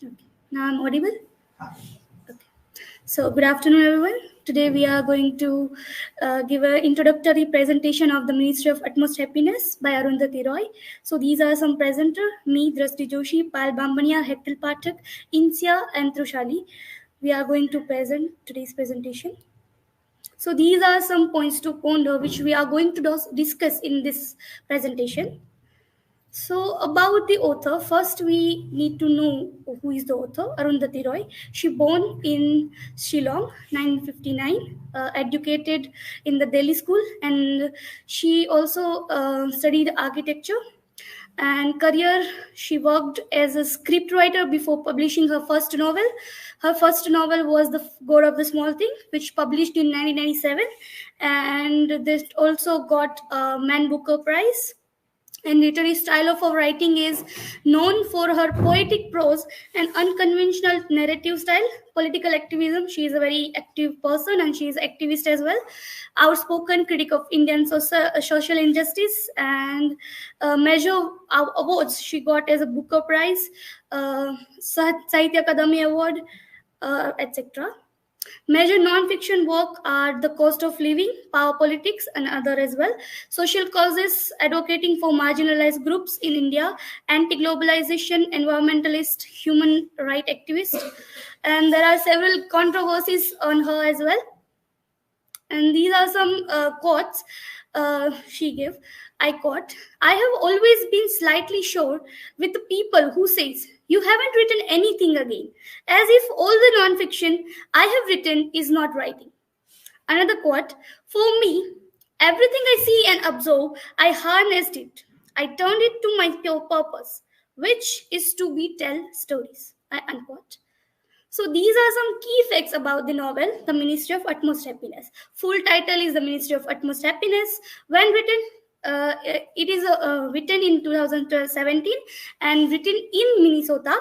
Okay. Now I'm audible? Okay. So, good afternoon, everyone. Today we are going to give an introductory presentation of the Ministry of Utmost Happiness by Arundhati Roy. So, these are some presenter, me, Drashti Joshi, Pal Bambania, Hektil Pathak, Insia, and Trushali. We are going to present today's presentation. So, these are some points to ponder which we are going to discuss in this presentation. So, about the author, first we need to know who is the author, Arundhati Roy. She born in Shillong, 1959, educated in the Delhi school, and she also studied architecture. And career, she worked as a scriptwriter before publishing her first novel. Her first novel was The God of the Small Thing, which published in 1997, and this also got a Man Booker Prize. And literary style of her writing is known for her poetic prose and unconventional narrative style. Political activism, she is a very active person and she is activist as well. Outspoken critic of Indian social injustice, and major awards she got as a Booker Prize, Sahitya Akademi Award, etc. Major non-fiction work are The Cost of Living, Power Politics, and other as well. Social causes advocating for marginalized groups in India, anti-globalization, environmentalist, human rights activist. And there are several controversies on her as well. And these are some quotes she gave. I quote, "I have always been slightly sure with the people who says, you haven't written anything again, as if all the non-fiction I have written is not writing." Another quote, "For me, everything I see and observe, I harnessed it. I turned it to my pure purpose, which is to be tell stories." Unquote. So these are some key facts about the novel, The Ministry of Utmost Happiness. Full title is The Ministry of Utmost Happiness. When written, it is written in 2017 and written in Minnesota.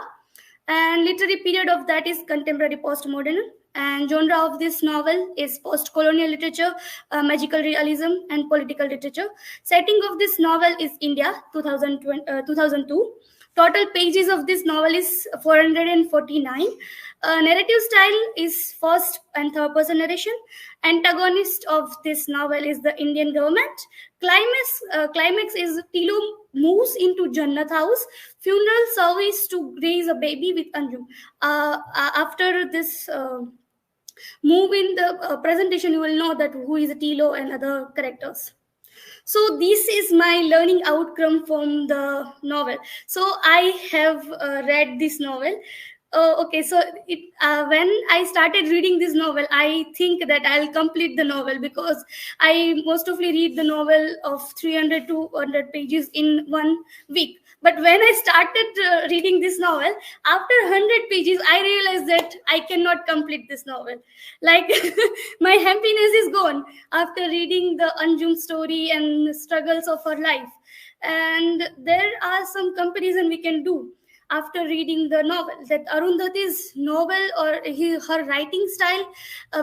And literary period of that is contemporary postmodern. And genre of this novel is post-colonial literature, magical realism, and political literature. Setting of this novel is India, 2002. Total pages of this novel is 449. Narrative style is first and third person narration. Antagonist of this novel is the Indian government. Climax is Tilo moves into Jannat house. Funeral service to raise a baby with Anju. After this move in the presentation, you will know that who is Tilo and other characters. So this is my learning outcome from the novel. So I have read this novel. Okay, so when I started reading this novel, I think that I'll complete the novel because I most often read the novel of 300 to 100 pages in 1 week. But when I started reading this novel, after 100 pages, I realized that I cannot complete this novel. Like my happiness is gone after reading the Anjum story and struggles of her life. And there are some comparison we can do after reading the novel, that Arundhati's novel or her writing style,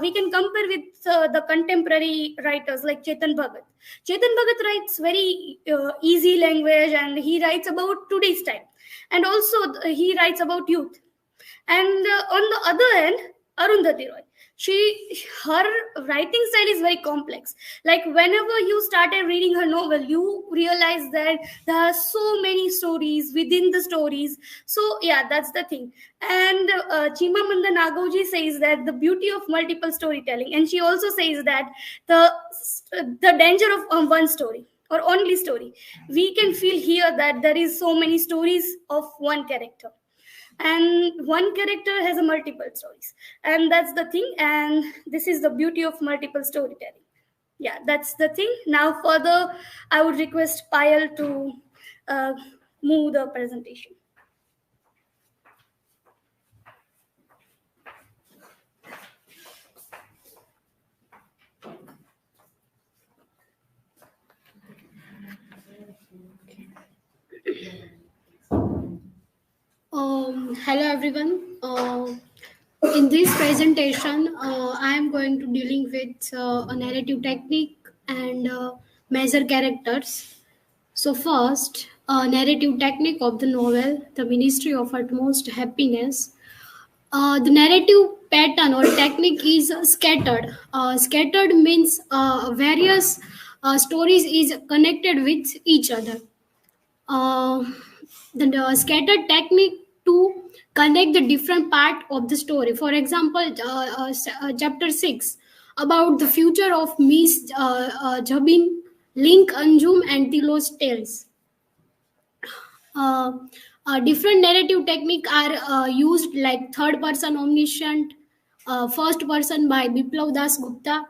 we can compare with the contemporary writers like Chetan Bhagat. Chetan Bhagat writes very easy language and he writes about today's time, and also he writes about youth. And on the other hand, Arundhati Roy, her writing style is very complex. Like whenever you started reading her novel, you realize that there are so many stories within the stories. So yeah, that's the thing. And Chimamanda Ngozi says that the beauty of multiple storytelling, and she also says that the danger of one story or only story. We can feel here that there is so many stories of one character, and one character has a multiple stories, and that's the thing. And this is the beauty of multiple storytelling. Yeah, that's the thing. Now further, I would request Payal to uh, move the presentation. Hello everyone. In this presentation, I am going to dealing with a narrative technique and major characters. So first, narrative technique of the novel, The Ministry of Utmost Happiness. The narrative pattern or technique is scattered. Scattered means various stories is connected with each other. Uh, the scattered technique to connect the different part of the story. For example, chapter 6 about the future of Miss Jabin, Link Anjum and Tilo's tales. uh, Different narrative technique are used like third person omniscient, first person by Biplav Das Gupta,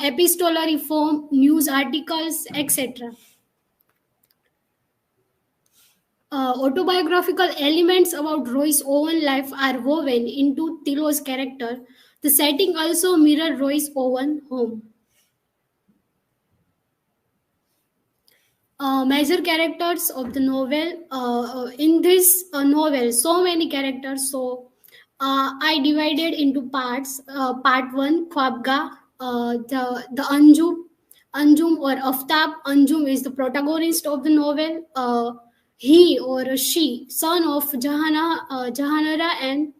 epistolary form, news articles, etc. Autobiographical elements about Roy's own life are woven into Tilo's character. The setting also mirror Roy's own home. Major characters of the novel. In this novel, so many characters, so I divided into parts. Part 1, Khwabga, the Anjum or Aftab. Anjum is the protagonist of the novel. He or she, son of Jahanara and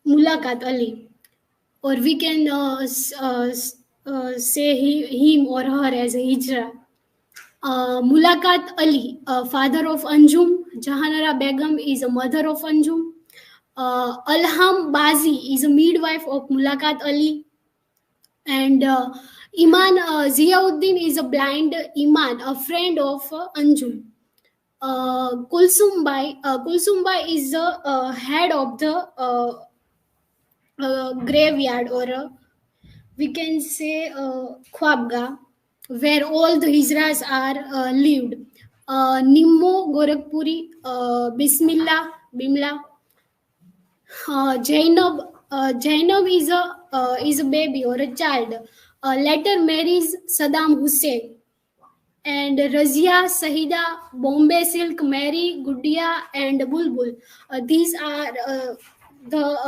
Mulakat Ali, or we can say him or her as a hijra. Mulakat Ali, father of Anjum. Jahanara Begum is a mother of Anjum. Alham Bazi is a midwife of Mulakat Ali. And Iman Ziauddin is a blind Iman, a friend of Anjum. Kulsumbai is the head of the graveyard, or we can say Khwabga, where all the Hijras are lived. Nimmo Gorakhpuri, Bimla, Jainab is a baby or a child. Later marries Saddam Hussein. And Razia, Sahida, Bombay Silk, Mary, Gudia, and Bulbul. These are the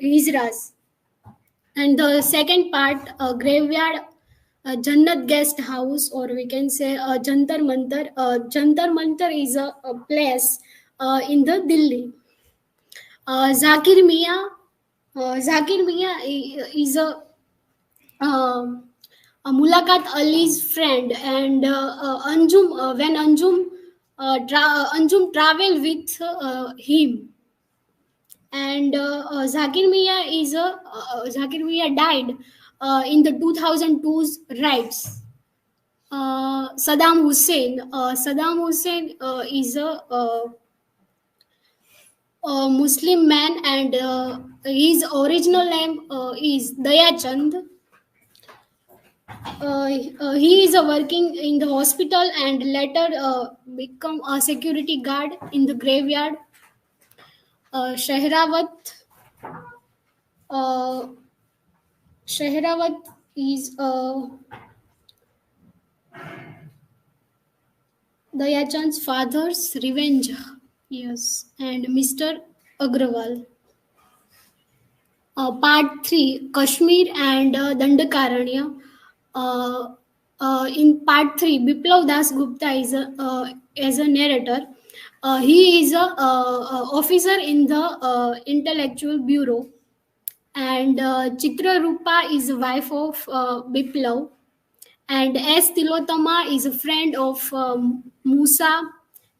Hijras. And the second part, graveyard, Jannat guest house, or we can say Jantar Mantar. Jantar Mantar is a place in the Delhi. Zakir Mia is a Mulakat Ali's friend, and Anjum, when Anjum travel with him, and Zakir Mia died in the 2002's riots. Saddam Hussein is a Muslim man, and his original name is Dayachand. He is working in the hospital and later become a security guard in the graveyard. Shehrawat. Shehrawat is Dayachand's father's revenge. Yes, and Mr. Agrawal. Part 3, Kashmir and Dandakaranya. In part 3, Biplav Das Gupta is as a narrator. He is a officer in the intellectual bureau, and Chitra Rupa is the wife of Biplav, and S. Tilotama is a friend of Musa,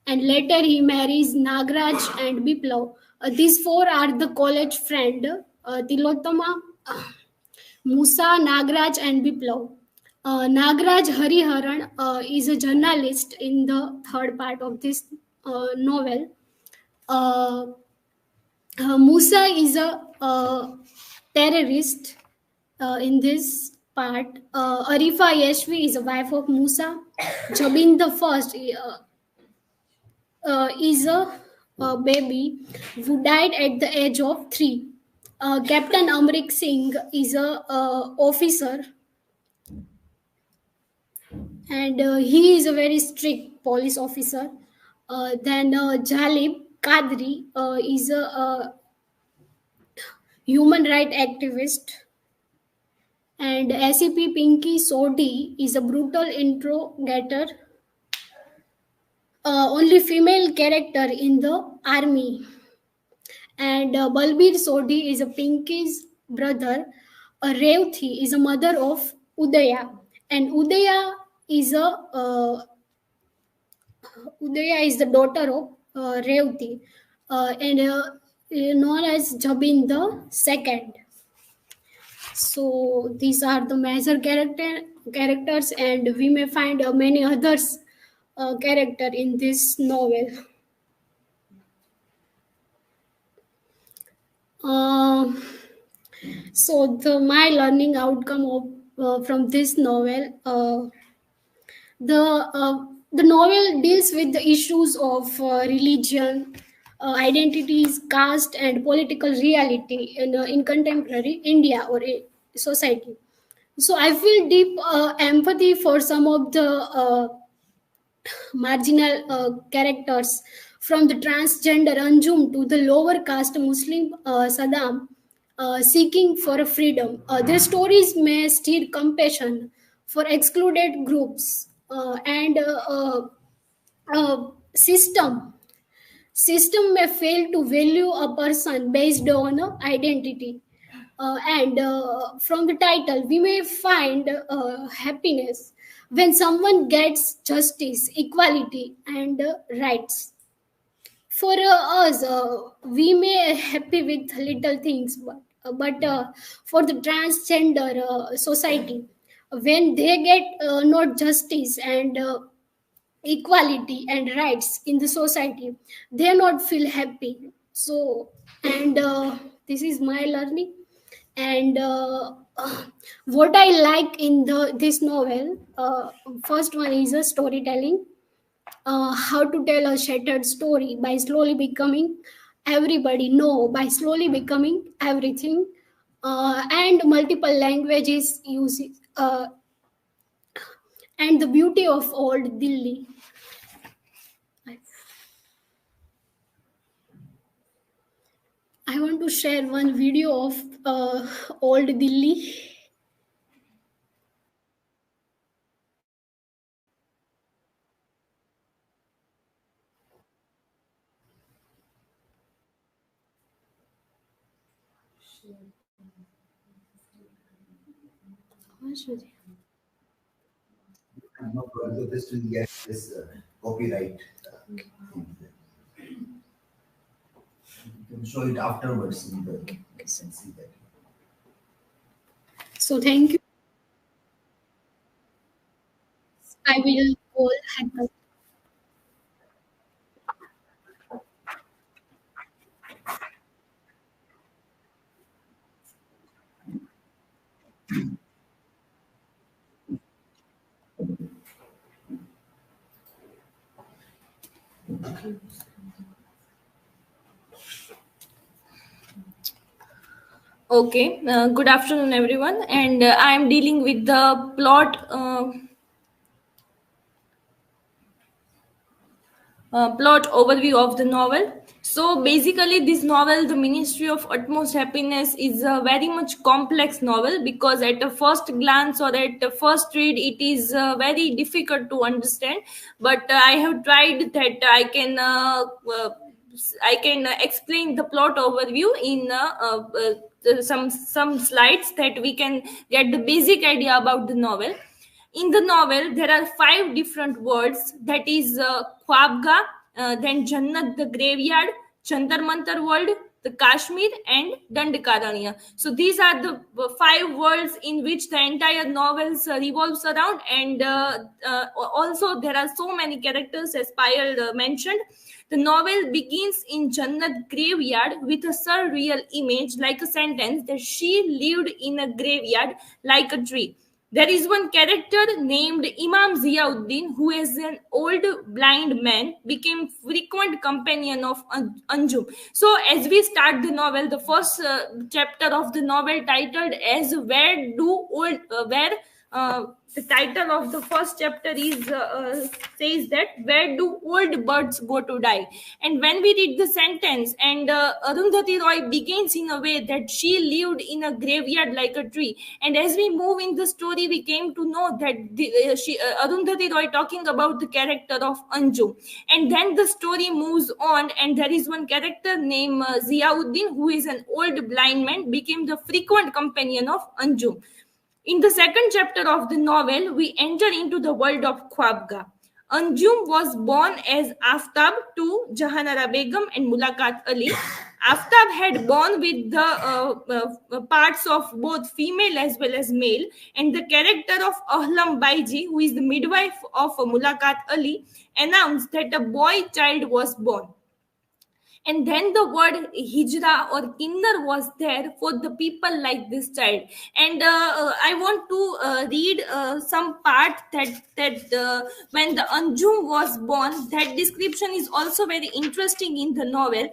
and later he marries Nagraj and Biplav. These four are the college friend, Tilotama, Musa, Nagraj, and Biplav. Nagraj Hariharan is a journalist in the third part of this novel. Musa is a terrorist in this part. Arifa Yashvi is a wife of Musa. Jabin the first is a baby who died at the age of 3. Captain Amrik Singh is a officer, and he is a very strict police officer. Then Jalib Kadri is a human right activist. And SCP Pinky Sodi is a brutal interrogator, only female character in the army. And Balbir Sodi is a Pinky's brother. Revthi is a mother of Udaya, and is a Udaya is the daughter of Revti, and known as Jabin the second. So these are the major characters, and we may find many others character in this novel. Um so my learning outcome of from this novel, the novel deals with the issues of religion, identities, caste, and political reality in contemporary India or society. So I feel deep empathy for some of the marginal characters, from the transgender Anjum to the lower caste Muslim Saddam, seeking for a freedom. Their stories may stir compassion for excluded groups, and system may fail to value a person based on identity. And from the title, we may find happiness when someone gets justice, equality, and rights. For us, we may happy with little things, but for the transgender society, when they get not justice and equality and rights in the society, they not feel happy. So, and this is my learning. And what I like in this novel, first one is a storytelling, how to tell a shattered story by slowly becoming everybody, no, by slowly becoming everything, and multiple languages uses, and the beauty of old Delhi. I want to share one video of old Delhi. No problem. So this will get this copyright thing. You can show it afterwards in the you can see that. So thank you. I will call Hacker. Okay, good afternoon, everyone. And I am dealing with the plot overview of the novel. So basically, this novel, The Ministry of Utmost Happiness, is a very much complex novel, because at a first glance or at a first read, it is very difficult to understand. But I have tried that I can explain the plot overview in some slides, that we can get the basic idea about the novel. In the novel, there are 5 different words, that is Khwabga, then Jannat the graveyard, Chantar Mantar world, the Kashmir, and Dandakaranya. So these are the 5 worlds in which the entire novels revolves around, and also there are so many characters, as Payal mentioned. The novel begins in Jannat graveyard with a surreal image, like a sentence, that she lived in a graveyard like a tree. There is one character named Imam Ziauddin, who is an old blind man, became frequent companion of Anjum. So as we start the novel, the first chapter of the novel titled as "Where Do Old Where The title of the first chapter is says that where do old birds go to die? And when we read the sentence, and Arundhati Roy begins in a way that she lived in a graveyard like a tree. And as we move in the story, we came to know that Arundhati Roy talking about the character of Anjum. And then the story moves on, and there is one character named Ziauddin, who is an old blind man, became the frequent companion of Anjum. In the second chapter of the novel, we enter into the world of Khwabga. Anjum was born as Aftab to Jahanara Begum and Mulakat Ali. Aftab had born with the parts of both female as well as male, and the character of Ahlam Baiji, who is the midwife of Mulakat Ali, announced that a boy child was born. And then the word hijra or kinnar was there for the people like this child. And I want to read some part that when the Anjum was born, that description is also very interesting in the novel.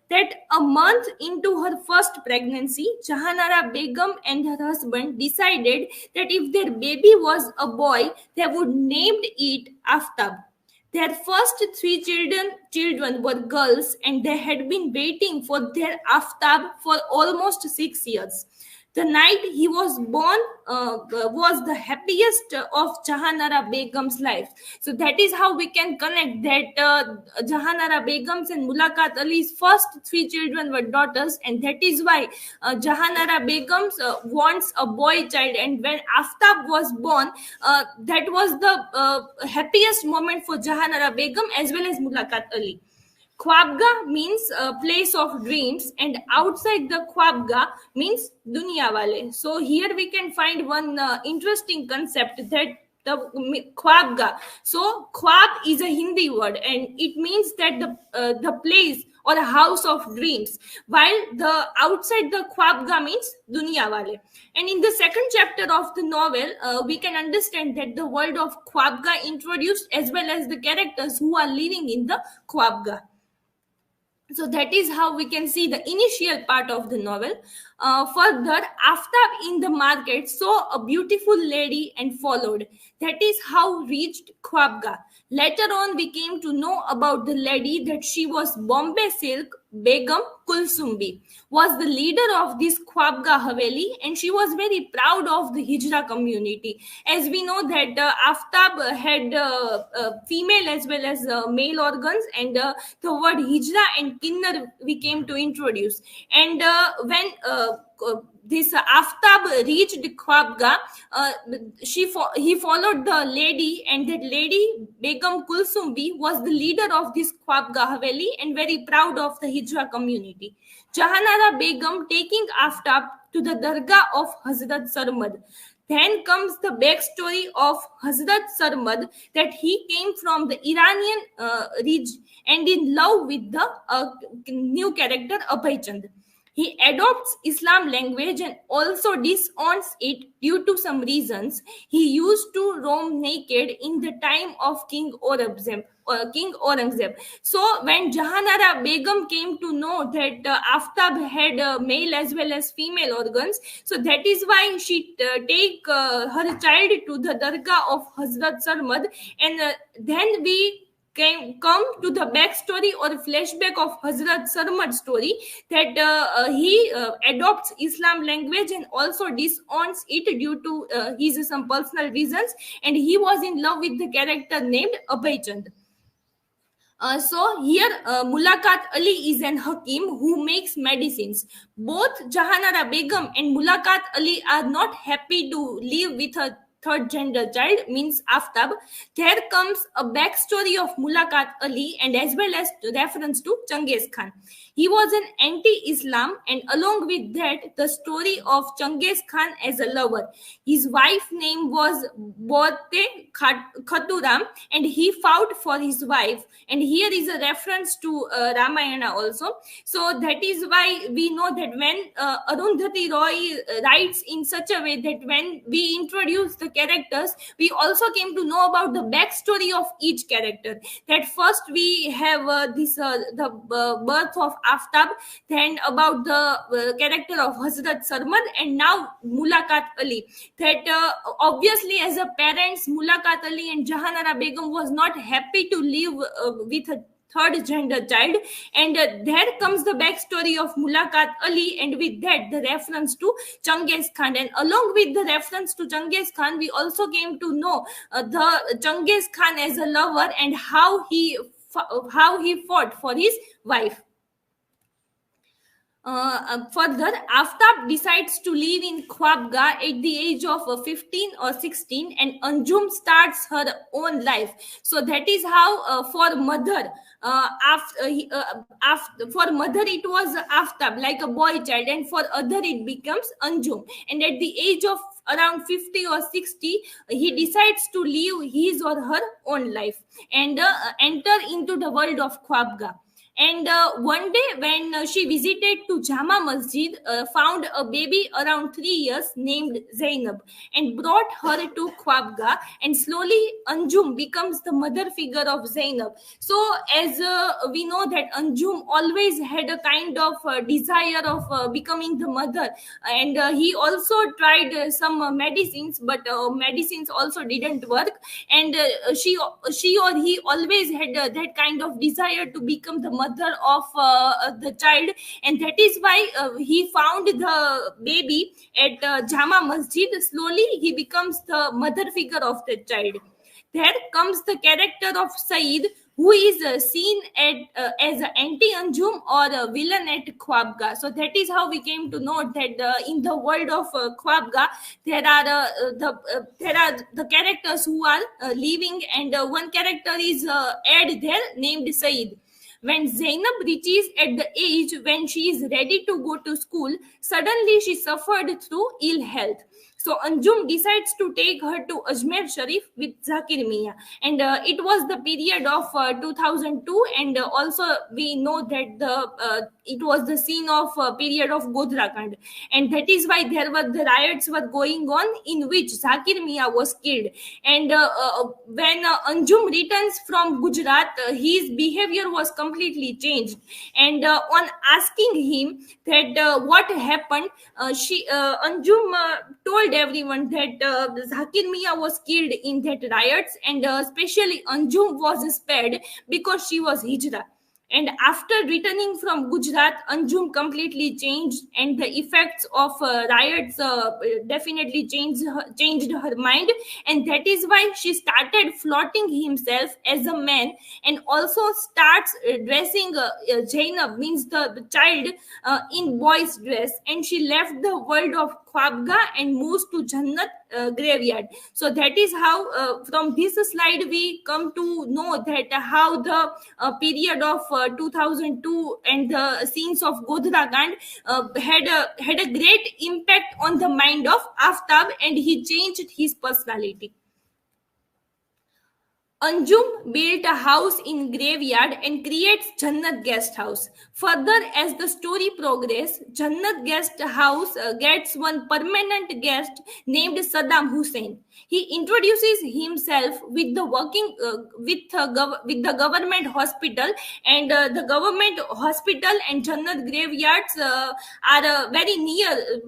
That a month into her first pregnancy, Jahanara Begum and her husband decided that if their baby was a boy, they would name it Aftab. Their first three children were girls, and they had been waiting for their Aftab for almost 6 years. The night he was born was the happiest of Jahanara Begum's life. So that is how we can connect that Jahanara Begum's and Mulakat Ali's first three children were daughters, and that is why Jahanara Begum's wants a boy child. And when Aftab was born, that was the happiest moment for Jahanara Begum as well as Mulakat Ali. Khwabga means a place of dreams, and outside the Khwabga means dunya wale. So here we can find one interesting concept, that the Khwabga. So Khwab is a Hindi word, and it means that the place or a house of dreams, while the outside the Khwabga means dunya wale. And in the second chapter of the novel, we can understand that the world of Khwabga introduced, as well as the characters who are living in the Khwabga. So that is how we can see the initial part of the novel. Further, Aftab in the market saw a beautiful lady and followed. That is how reached Khwabga. Later on, we came to know about the lady that she was Bombay Silk Begum Kulsumbi, was the leader of this Khwabga Haveli, and she was very proud of the Hijra community. As we know that Aftab had female as well as male organs, and the word Hijra and Kinnar we came to introduce. And when this Aftab reached Khwabga, he followed the lady, and that lady Begum Kulsumbi was the leader of this Khwabga Haveli and very proud of the Hijra community. Jahanara Begum taking Aftab to the Dargah of Hazrat Sarmad. Then comes the backstory of Hazrat Sarmad, that he came from the Iranian region and in love with the new character Abhay Chand. He adopts Islam language and also disowns it due to some reasons. He used to roam naked in the time of King Aurangzeb. So when Jahanara Begum came to know that Aftab had male as well as female organs, so that is why she take her child to the Dargah of Hazrat Sarmad, and then we come to the backstory or flashback of Hazrat Sarmad's story, that he adopts Islam language and also disowns it due to his some personal reasons, and he was in love with the character named Abhay Chand. So here Mulakat Ali is an Hakim who makes medicines. Both Jahanara Begum and Mulakat Ali are not happy to live with her third gender child, means Aftab. There comes a backstory of Mulakat Ali and as well as reference to Changiz Khan. He was an anti-Islam, and along with that, the story of Changiz Khan as a lover. His wife's name was Bote Khaturam, and he fought for his wife. And here is a reference to Ramayana also. So that is why we know that when Arundhati Roy writes in such a way that when we introduce the the characters, we also came to know about the backstory of each character. That first we have the birth of Aftab, then about the character of Hazrat Sarmad, and now Mulakat Ali. That obviously as a parents, Mulakat Ali and Jahanara Begum was not happy to live with a third gender child, and there comes the backstory of Mulakat Ali, and with that the reference to Genghis Khan, and along with the reference to Genghis Khan we also came to know the Genghis Khan as a lover and how he fought for his wife. Further, Aftab decides to live in Khwabga at the age of 15 or 16, and Anjum starts her own life. So that is how for mother, for mother it was Aftab, like a boy child, and for other it becomes Anjum. And at the age of around 50 or 60, he decides to live his or her own life and enter into the world of Khwabga. And one day when she visited to Jama Masjid, found a baby around 3 years named Zainab and brought her to Khwabga, and slowly Anjum becomes the mother figure of Zainab. So as we know that Anjum always had a kind of desire of becoming the mother, and he also tried some medicines, but medicines also didn't work, and she or he always had that kind of desire to become the mother of the child, and that is why he found the baby at Jama Masjid. Slowly he becomes the mother figure of the child. There comes the character of Saeed, who is seen as an anti-Anjum or a villain at Khwabga. So that is how we came to know that in the world of Khwabga, there are the characters who are living, and one character is add there named Saeed. When Zainab reaches at the age when she is ready to go to school, suddenly she suffered through ill health. So Anjum decides to take her to Ajmer Sharif with Zakir Mia, and it was the period of 2002, and also we know that it was the scene of period of Godhra Kand, and that is why the riots were going on in which Zakir Mia was killed. And when Anjum returns from Gujarat, his behavior was completely changed, and on asking him that what happened, Anjum told everyone that Zakir Mia was killed in that riots, and especially Anjum was spared because she was Hijra. And after returning from Gujarat, Anjum completely changed, and the effects of riots definitely changed her mind, and that is why she started flaunting himself as a man, and also starts dressing Zainab, means the child, in boy's dress, and she left the world of Khwabga and moves to Jannat graveyard. So that is how from this slide we come to know that how the period of 2002 and the scenes of Godhra Kand had a great impact on the mind of Aftab, and he changed his personality. Anjum built a house in graveyard and creates Jannat guest house. Further, as the story progresses, Jannat guest house gets one permanent guest named Saddam Hussein. He introduces himself with the with the government hospital, and the government hospital and Jannat graveyards are very near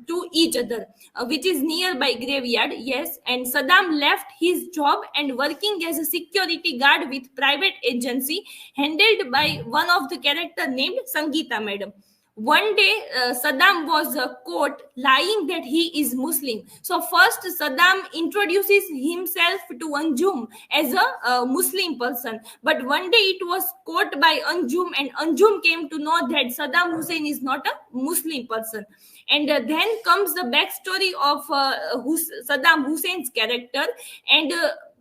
to each other, which is nearby graveyard. Yes, and Saddam left his job and working as a security guard with private agency handled by one of the character named Sangeeta Madam. One day, Saddam was caught lying that he is Muslim. So first, Saddam introduces himself to Anjum as a Muslim person. But one day it was caught by Anjum, and Anjum came to know that Saddam Hussein is not a Muslim person. And then comes the backstory of Saddam Hussein's character, and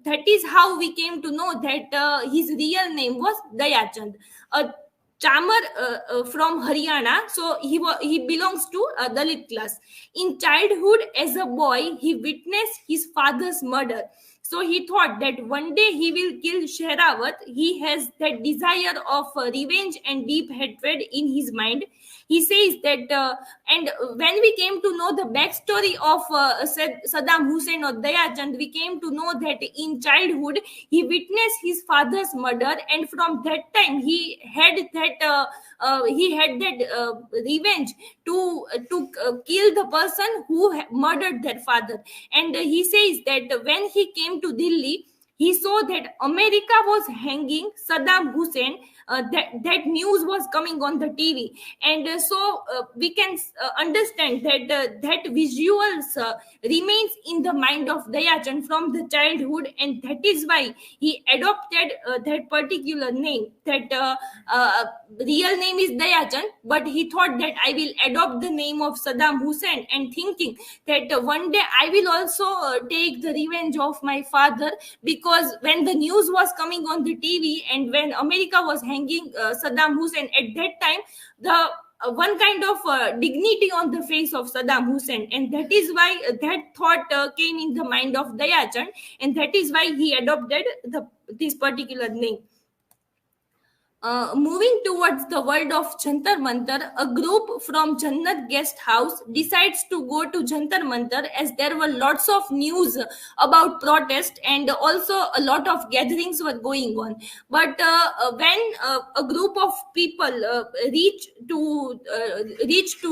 that is how we came to know that his real name was Dayachand, a Chamar from Haryana. So he belongs to a Dalit class. In childhood, as a boy, he witnessed his father's murder. So he thought that one day he will kill Shehrawat. He has that desire of revenge and deep hatred in his mind. He says that, and when we came to know the backstory of Saddam Hussein or Dayachand, we came to know that in childhood he witnessed his father's murder, and from that time he had that revenge to kill the person who murdered their father. And he says that when he came to Delhi, he saw that America was hanging Saddam Hussein. That news was coming on the TV, and we can understand that that visuals remains in the mind of Dayachand from the childhood, and that is why he adopted that particular name. That real name is Dayachand, but he thought that I will adopt the name of Saddam Hussein, and thinking that one day I will also take the revenge of my father, because when the news was coming on the TV and when America was hanging Saddam Hussein at that time, the one kind of dignity on the face of Saddam Hussein, and that is why that thought came in the mind of Dayachand, and that is why he adopted this particular name. Moving towards the world of Jantar Mantar, a group from Jannat guest house decides to go to Jantar Mantar, as there were lots of news about protest and also a lot of gatherings were going on. But when a group of people reach to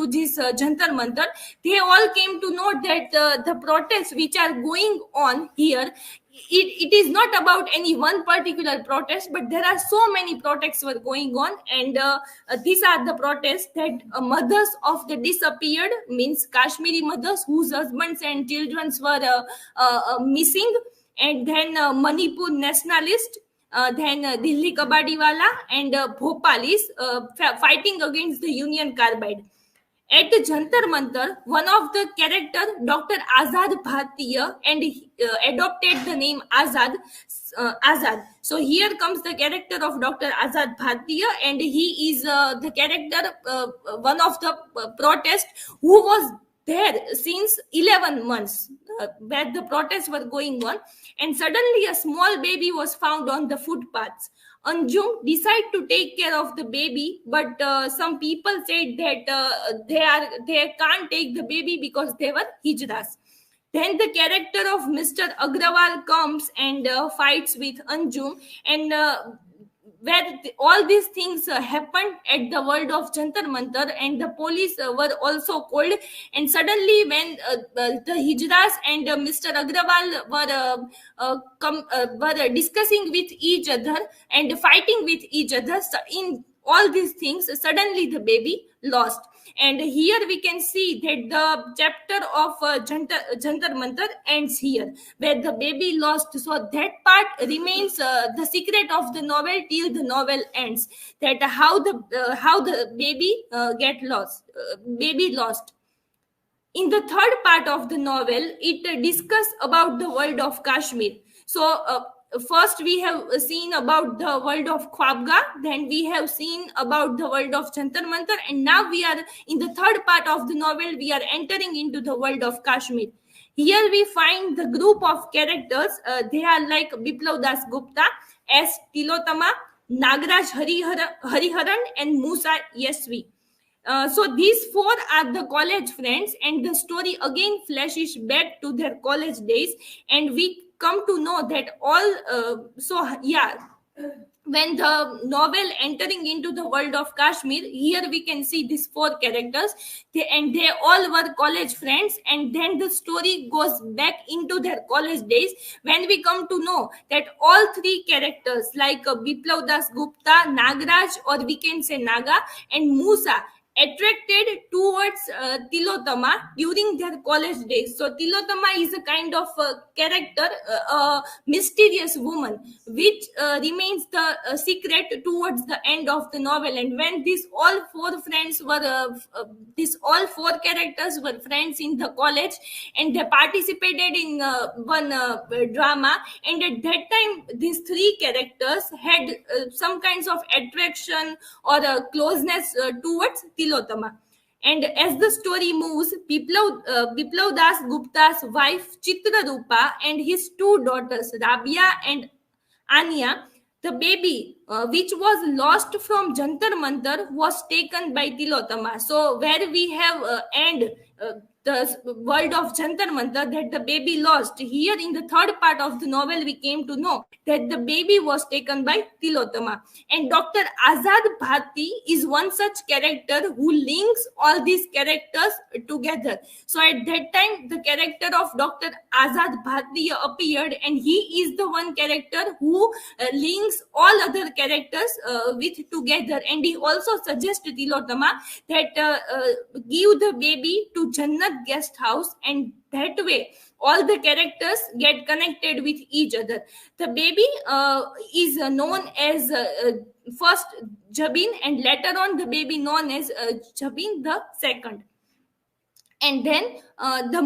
this Jantar Mantar, they all came to know that the protests which are going on here, it is not about any one particular protest, but there are so many protests were going on. And these are the protests that mothers of the disappeared, means Kashmiri mothers whose husbands and children were missing, and then Manipur nationalist, then Delhi Kabadiwala, and Bhopalis fighting against the Union Carbide. At the Jantar Mantar, one of the character, Dr. Azad Bhartiya, and he, adopted the name Azad. So here comes the character of Dr. Azad Bhartiya, and he is the character, one of the protest who was there since 11 months, where the protests were going on, and suddenly a small baby was found on the footpaths. Anjum decide to take care of the baby, but some people said that they can't take the baby because they were hijras. Then the character of Mr. Agrawal comes and fights with Anjum, and where all these things happened at the world of Jantar Mantar, and the police were also called. And suddenly, when the Hijras and Mr. Agrawal were discussing with each other and fighting with each other, in all these things, suddenly the baby lost. And here we can see that the chapter of Jantar Mantar ends here, where the baby lost. So that part remains the secret of the novel till the novel ends. That how the baby baby lost. In the third part of the novel, it discusses about the world of Kashmir. So first we have seen about the world of Khwabga, then we have seen about the world of Jantar Mantar, and now we are in the third part of the novel, we are entering into the world of Kashmir. Here we find the group of characters. They are like Biplav Das Gupta, S. Tilotama, Nagraj Hariharan, and Musa Yesvi. So these four are the college friends, and the story again flashes back to their college days, and we come to know that all when the novel entering into the world of Kashmir, here we can see these four characters, they all were college friends, and then the story goes back into their college days, when we come to know that all three characters like Biplav Das Gupta, Nagraj, or we can say Naga, and Musa attracted towards Tilotama during their college days. So Tilotama is a kind of character, a mysterious woman, which remains the secret towards the end of the novel. And when these all four characters were friends in the college, and they participated in one drama, and at that time these three characters had some kinds of attraction or closeness towards Tilotama. And as the story moves, Biplav Das Gupta's wife Chitrarupa and his two daughters Rabia and Anya, the baby which was lost from Jantar Mantar was taken by Tilotama. So where we have the world of Jantar Mantar, that the baby lost. Here in the third part of the novel, we came to know that the baby was taken by Tilotama. And Dr. Azad Bharti is one such character who links all these characters together. So at that time, the character of Dr. Azad Bharti appeared, and he is the one character who links all other characters with together. And he also suggests Tilotama that give the baby to Jannat guest house, and that way all the characters get connected with each other. The baby is known as first Jabin, and later on the baby known as Jabin the second. And then the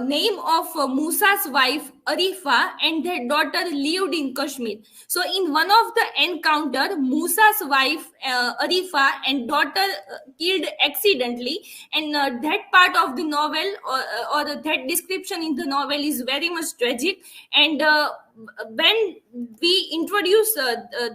name of Musa's wife Arifa and their daughter lived in Kashmir. So in one of the encounter, Musa's wife Arifa and daughter killed accidentally, and that part of the novel or that description in the novel is very much tragic. And when we introduce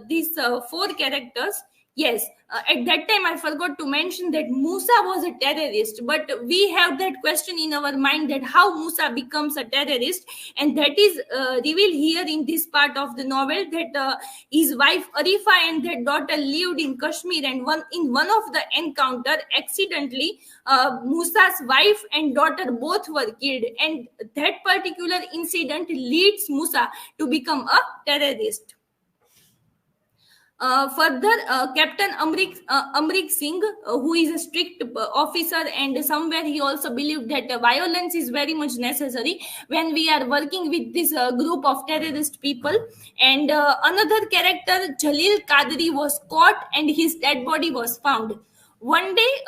these four characters, yes, at that time I forgot to mention that Musa was a terrorist, but we have that question in our mind that how Musa becomes a terrorist, and that is revealed here in this part of the novel, that his wife Arifa and their daughter lived in Kashmir, and in one of the encounter, accidentally Musa's wife and daughter both were killed, and that particular incident leads Musa to become a terrorist. Further, Captain Amrik Singh, who is a strict officer, and somewhere he also believed that violence is very much necessary when we are working with this group of terrorist people. And another character, Jalil Qadri, was caught and his dead body was found. One day,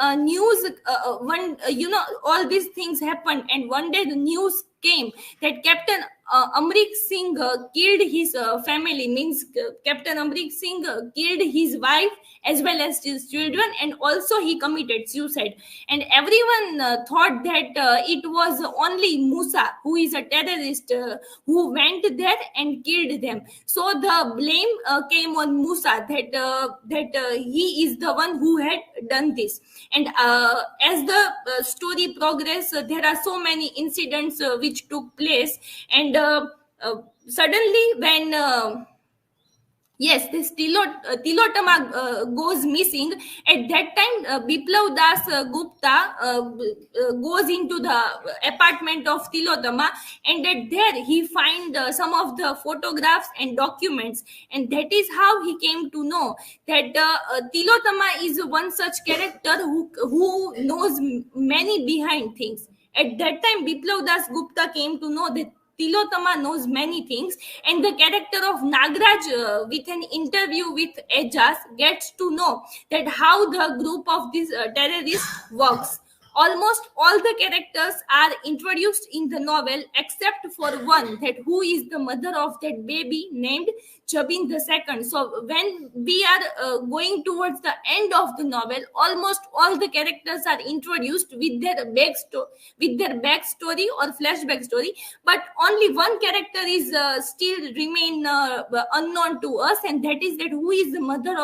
all these things happened, and one day the news came that Captain Amrik Singh killed his family, means Captain Amrik Singh killed his wife as well as his children, and also he committed suicide. And everyone thought that it was only Musa, who is a terrorist, who went there and killed them. So the blame came on Musa, that he is the one who had done this. And as the story progresses, there are so many incidents which took place, and suddenly when yes, this Tilotama goes missing. At that time, Biplav Das Gupta goes into the apartment of Tilotama, and at there he finds some of the photographs and documents, and that is how he came to know that Tilotama is one such character who knows many behind things. At that time, Biplav Das Gupta came to know that Tilotama knows many things, and the character of Nagraj, with an interview with Ejaz, gets to know that how the group of these terrorists works. Almost all the characters are introduced in the novel except for one, that who is the mother of that baby named Jabin II. So when we are going towards the end of the novel, almost all the characters are introduced with their backstory or flashback story, but only one character is still remain unknown to us, and that is that who is the mother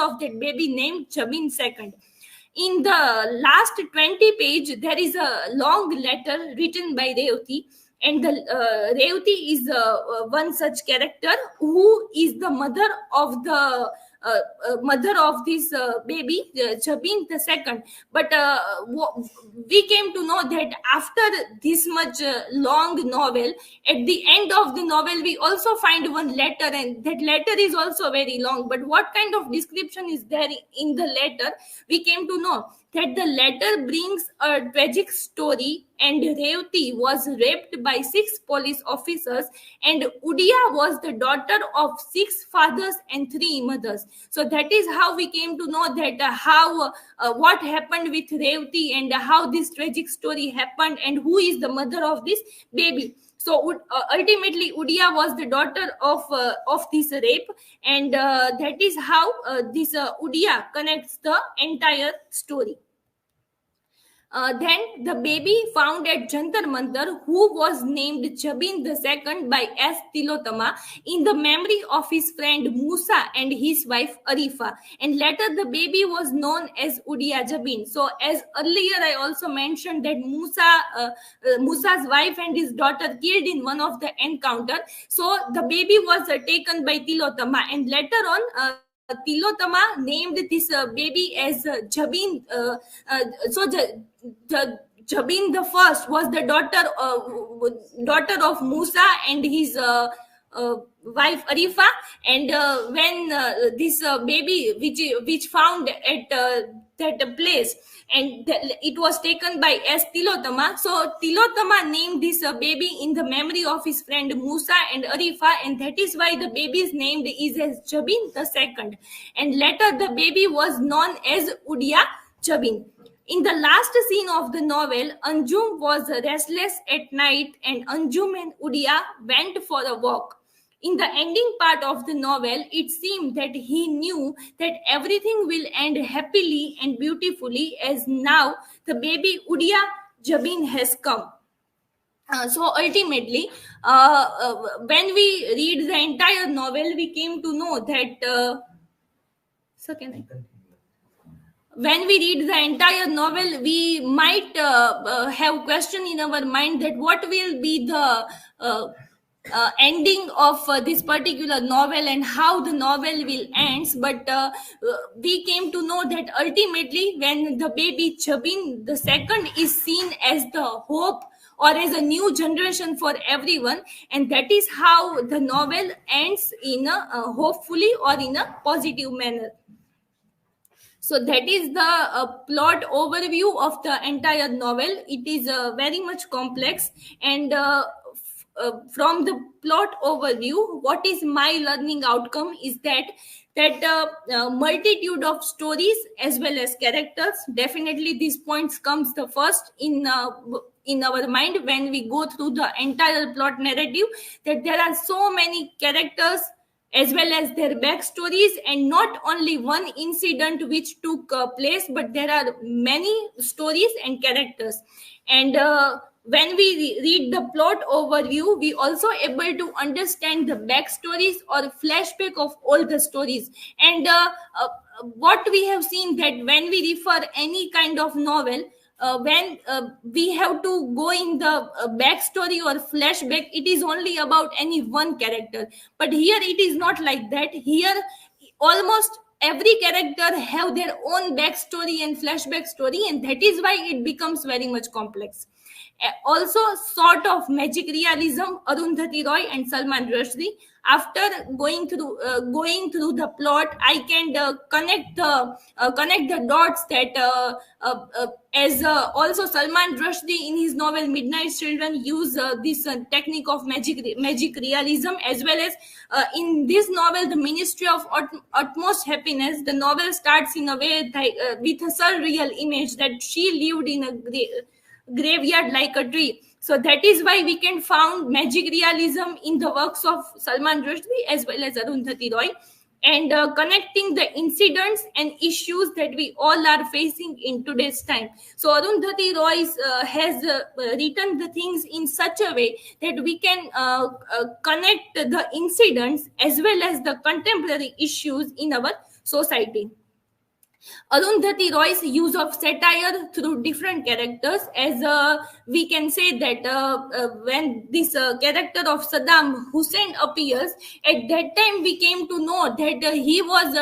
of that baby named Jabin II. In the last 20 page, there is a long letter written by Revati, and the Revati is one such character who is the mother of this baby, Jabin II. But we came to know that after this much long novel, at the end of the novel, we also find one letter, and that letter is also very long. But what kind of description is there in the letter? We came to know that the letter brings a tragic story, and Revati was raped by 6 police officers, and Udia was the daughter of 6 fathers and 3 mothers. So that is how we came to know that what happened with Revati, and how this tragic story happened, and who is the mother of this baby. So ultimately, Udia was the daughter of this rape, and that is how this Udia connects the entire story. Then the baby found at Jantar Mantar, who was named Jabin II by S. Tilotama in the memory of his friend Musa and his wife Arifa. And later the baby was known as Udia Jabin. So as earlier I also mentioned that Musa's wife and his daughter killed in one of the encounter. So the baby was taken by Tilotama, and later on Tilotama named this baby as Jabin. So the Jabin the first was the daughter of Musa and his wife Arifa. And when this baby which found at that place, and it was taken by S. Tilotama. So Tilotama named this baby in the memory of his friend Musa and Arifa, and that is why the baby's name is as Jabin II. And later the baby was known as Udia Jabin. In the last scene of the novel, Anjum was restless at night, and Anjum and Udia went for a walk. In the ending part of the novel, it seemed that he knew that everything will end happily and beautifully, as now the baby Udia Jabin has come. So ultimately, when we read the entire novel, we came to know that. When we read the entire novel, we might have question in our mind that what will be the ending of this particular novel and how the novel will ends. But we came to know that ultimately, when the baby Jabin II is seen as the hope or as a new generation for everyone, and that is how the novel ends in a hopefully or in a positive manner. So that is the plot overview of the entire novel. It is very much complex, and from the plot overview, what is my learning outcome is that multitude of stories as well as characters. Definitely, these points comes the first in our mind when we go through the entire plot narrative. That there are so many characters as well as their backstories, and not only one incident which took place, but there are many stories and characters. And when we read the plot overview, we also able to understand the backstories or flashback of all the stories. And what we have seen that when we refer any kind of novel, when we have to go in the backstory or flashback, it is only about any one character. But here it is not like that. Here almost every character have their own backstory and flashback story, and that is why it becomes very much complex. Also, sort of magic realism, Arundhati Roy and Salman Rushdie. After going through the plot, I can connect the dots that as also Salman Rushdie in his novel Midnight Children use this technique of magic realism, as well as in this novel The Ministry of Utmost Happiness. The novel starts in a way with a surreal image that she lived in a graveyard like a tree. So that is why we can found magic realism in the works of Salman Rushdie as well as Arundhati Roy, and connecting the incidents and issues that we all are facing in today's time. So Arundhati Roy has written the things in such a way that we can connect the incidents as well as the contemporary issues in our society. Arundhati Roy's use of satire through different characters, as we can say that when this character of Saddam Hussein appears, at that time we came to know that he was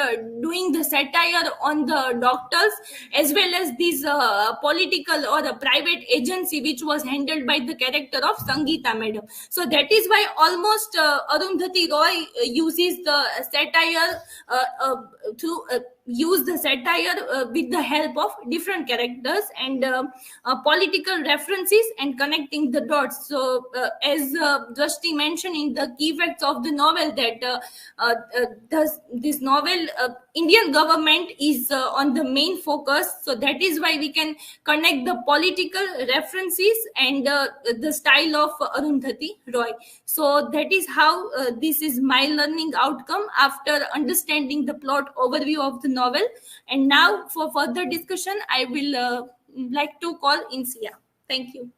doing the satire on the doctors as well as this political or a private agency which was handled by the character of Sangeeta Madam. So that is why almost Arundhati Roy uses the satire use the satire with the help of different characters and political references and connecting the dots. So as Drashti mentioned in the key facts of the novel, that this novel Indian government is on the main focus. So that is why we can connect the political references and the style of Arundhati Roy. So that is how this is my learning outcome after understanding the plot overview of the novel. And now for further discussion, I will like to call INSEA. Thank you.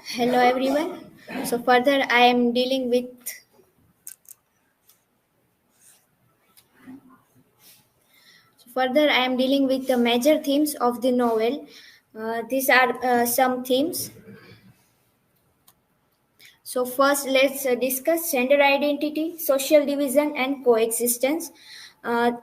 Hello everyone. So further I am dealing with the major themes of the novel. These are some themes. So first, let's discuss gender identity, social division, and coexistence.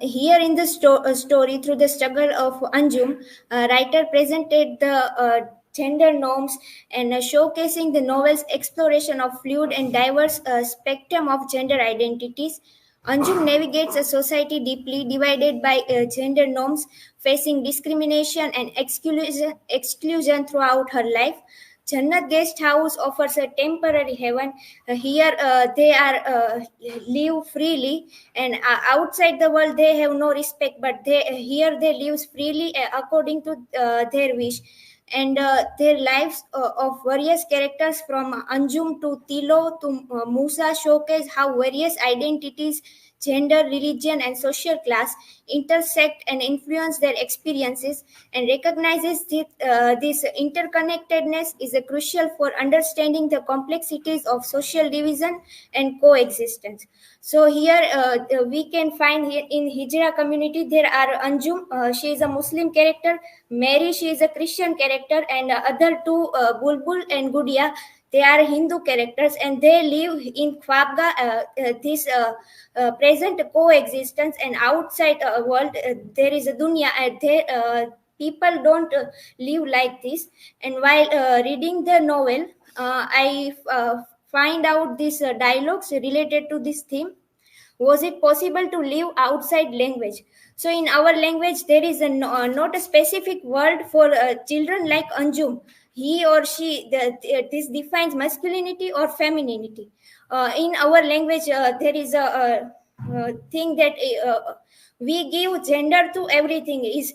Here in the story, through the struggle of Anjum, writer presented the gender norms and showcasing the novel's exploration of fluid and diverse spectrum of gender identities. Anjum navigates a society deeply divided by gender norms, facing discrimination and exclusion throughout her life. Jannat Guest House offers a temporary heaven. Here they are live freely, and outside the world they have no respect. But here they live freely according to their wish. And their lives of various characters from Anjum to Tilo to Musa showcase how various identities, gender, religion, and social class intersect and influence their experiences, and recognizes that this interconnectedness is crucial for understanding the complexities of social division and coexistence. So here we can find here in Hijra community there are Anjum, she is a Muslim character, Mary, she is a Christian character, and other two, Bulbul and Gudia, they are Hindu characters, and they live in Khwabga, this present coexistence, and outside world there is a dunya. People don't live like this. And while reading the novel, I find out these dialogues related to this theme. Was it possible to live outside language? So in our language there is not a specific word for children like Anjum. He or she, this defines masculinity or femininity. In our language there is a thing that we give gender to everything, is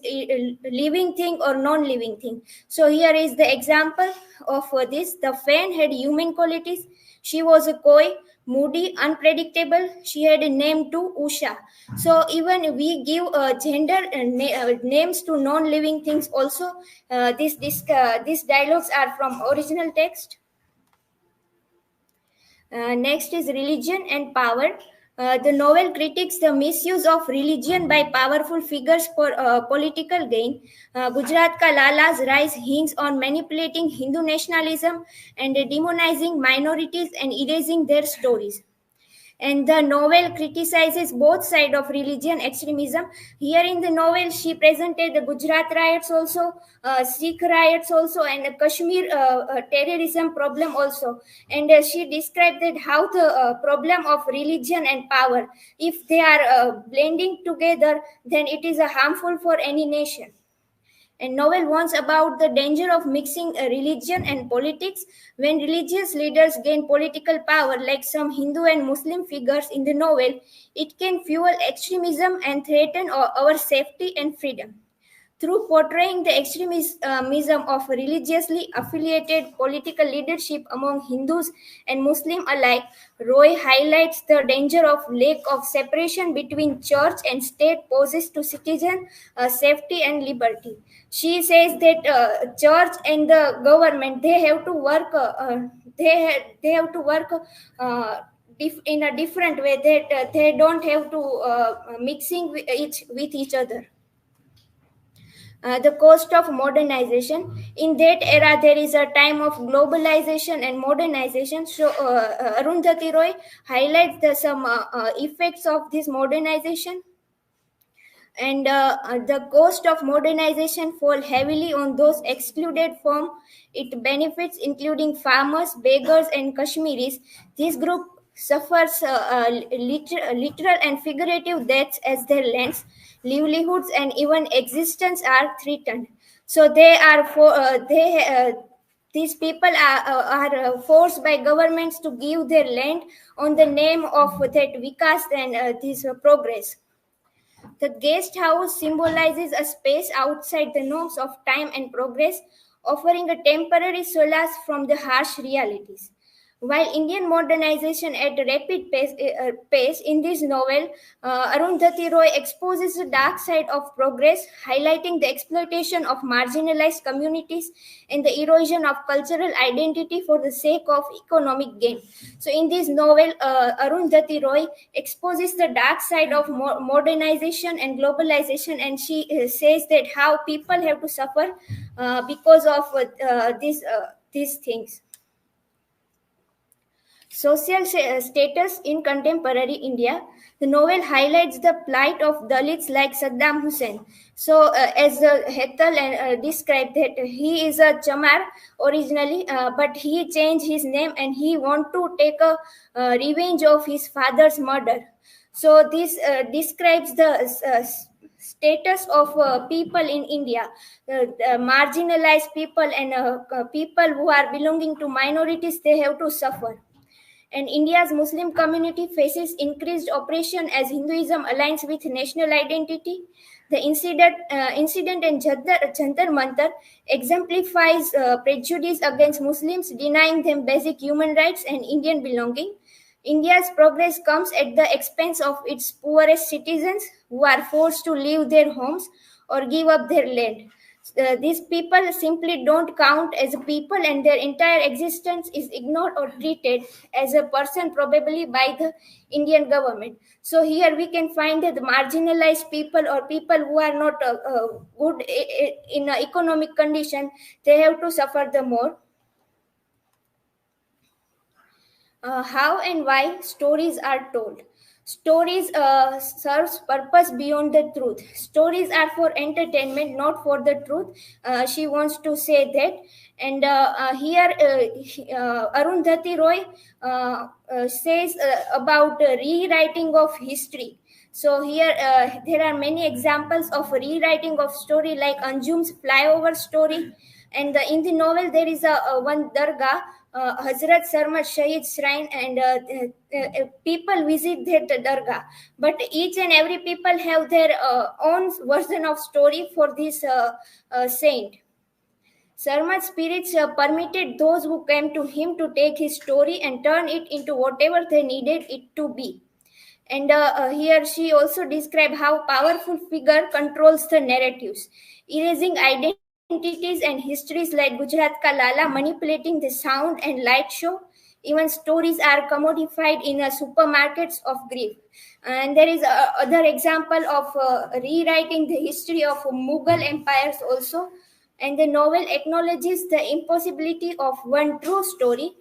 living thing or non-living thing. So here is the example of this. The fan had human qualities. She was a coy, moody, unpredictable. She had a name to Usha. So even we give gender names to non-living things also. These dialogues are from original text. Next is religion and power. The novel critiques the misuse of religion by powerful figures for political gain. Gujarat Ka Lala's rise hinges on manipulating Hindu nationalism and demonizing minorities and erasing their stories. And the novel criticizes both sides of religion extremism. Here in the novel she presented the Gujarat riots also, Sikh riots also, and the Kashmir terrorism problem also. And she described that how the problem of religion and power, if they are blending together, then it is harmful for any nation. And novel warns about the danger of mixing religion and politics. When religious leaders gain political power, like some Hindu and Muslim figures in the novel, it can fuel extremism and threaten our safety and freedom. Through portraying the extremism of religiously affiliated political leadership among Hindus and Muslims alike, Roy highlights the danger of lack of separation between church and state poses to citizen safety and liberty. She says that church and the government, they have to work. They have to work. In a different way, that they don't have to mixing with each other. The cost of modernization. In that era, there is a time of globalization and modernization. So, Arundhati Roy highlights some effects of this modernization. And the cost of modernization fall heavily on those excluded from its benefits, including farmers, beggars, and Kashmiris. This group suffers literal and figurative deaths as their lands, livelihoods, and even existence are threatened. So these people are forced by governments to give their land on the name of that vikas and this progress. The guest house symbolizes a space outside the norms of time and progress, offering a temporary solace from the harsh realities. While Indian modernization at a rapid pace in this novel, Arundhati Roy exposes the dark side of progress, highlighting the exploitation of marginalized communities and the erosion of cultural identity for the sake of economic gain. So, in this novel, Arundhati Roy exposes the dark side of modernization and globalization, and she says that how people have to suffer because of these things. Social status in contemporary India. The novel highlights the plight of Dalits like Saddam Hussein. So, as Hethel described, that he is a Chamar originally, but he changed his name and he want to take a revenge of his father's murder. So, this describes the status of people in India, the marginalized people and people who are belonging to minorities. They have to suffer, and India's Muslim community faces increased oppression as Hinduism aligns with national identity. The incident in Jantar Mantar exemplifies prejudice against Muslims, denying them basic human rights and Indian belonging. India's progress comes at the expense of its poorest citizens who are forced to leave their homes or give up their land. These people simply don't count as a people, and their entire existence is ignored or treated as a person, probably by the Indian government. So here we can find that the marginalized people or people who are not good in economic condition, they have to suffer the more. How and why stories are told. Stories serves purpose beyond the truth. Stories are for entertainment, not for the truth. She wants to say that. And here Arundhati Roy says about rewriting of history. So here there are many examples of rewriting of story, like Anjum's flyover story. And in the novel there is a one dargah, Hazrat Sarmat Shahid Shrine, and people visit that dargah. But each and every people have their own version of story for this saint. Sarmat's spirits permitted those who came to him to take his story and turn it into whatever they needed it to be. And here she also described how powerful figure controls the narratives, erasing identities and histories like Gujarat Ka Lala manipulating the sound and light show. Even stories are commodified in supermarkets of grief. And there is other example of rewriting the history of Mughal empires also. And the novel acknowledges the impossibility of one true story,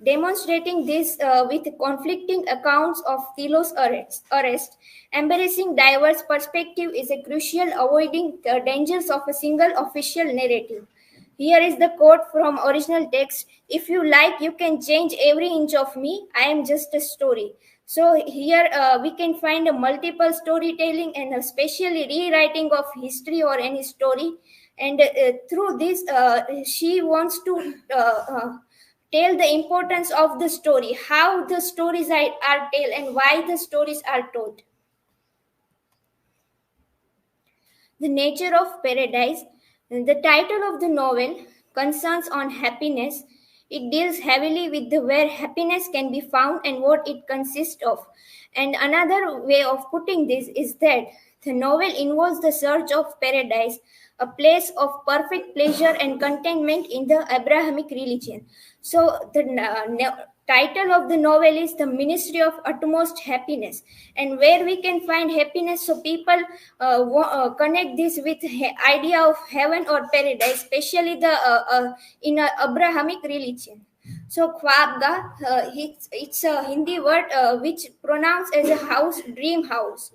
demonstrating this with conflicting accounts of Thilo's arrest. Embracing diverse perspective is a crucial, avoiding the dangers of a single official narrative. Here is the quote from original text: "If you like, you can change every inch of me. I am just a story." So here we can find a multiple storytelling and especially rewriting of history or any story. And through this, she wants to tell the importance of the story, how the stories are told, and why the stories are told. The nature of paradise. The title of the novel concerns on happiness. It deals heavily with the where happiness can be found and what it consists of. And another way of putting this is that the novel involves the search of paradise, a place of perfect pleasure and contentment in the Abrahamic religion. So the title of the novel is The Ministry of Utmost Happiness, and where we can find happiness. So people connect this with idea of heaven or paradise, especially the in Abrahamic religion. So Khwabga, it's a Hindi word which pronounced as a house, dream house.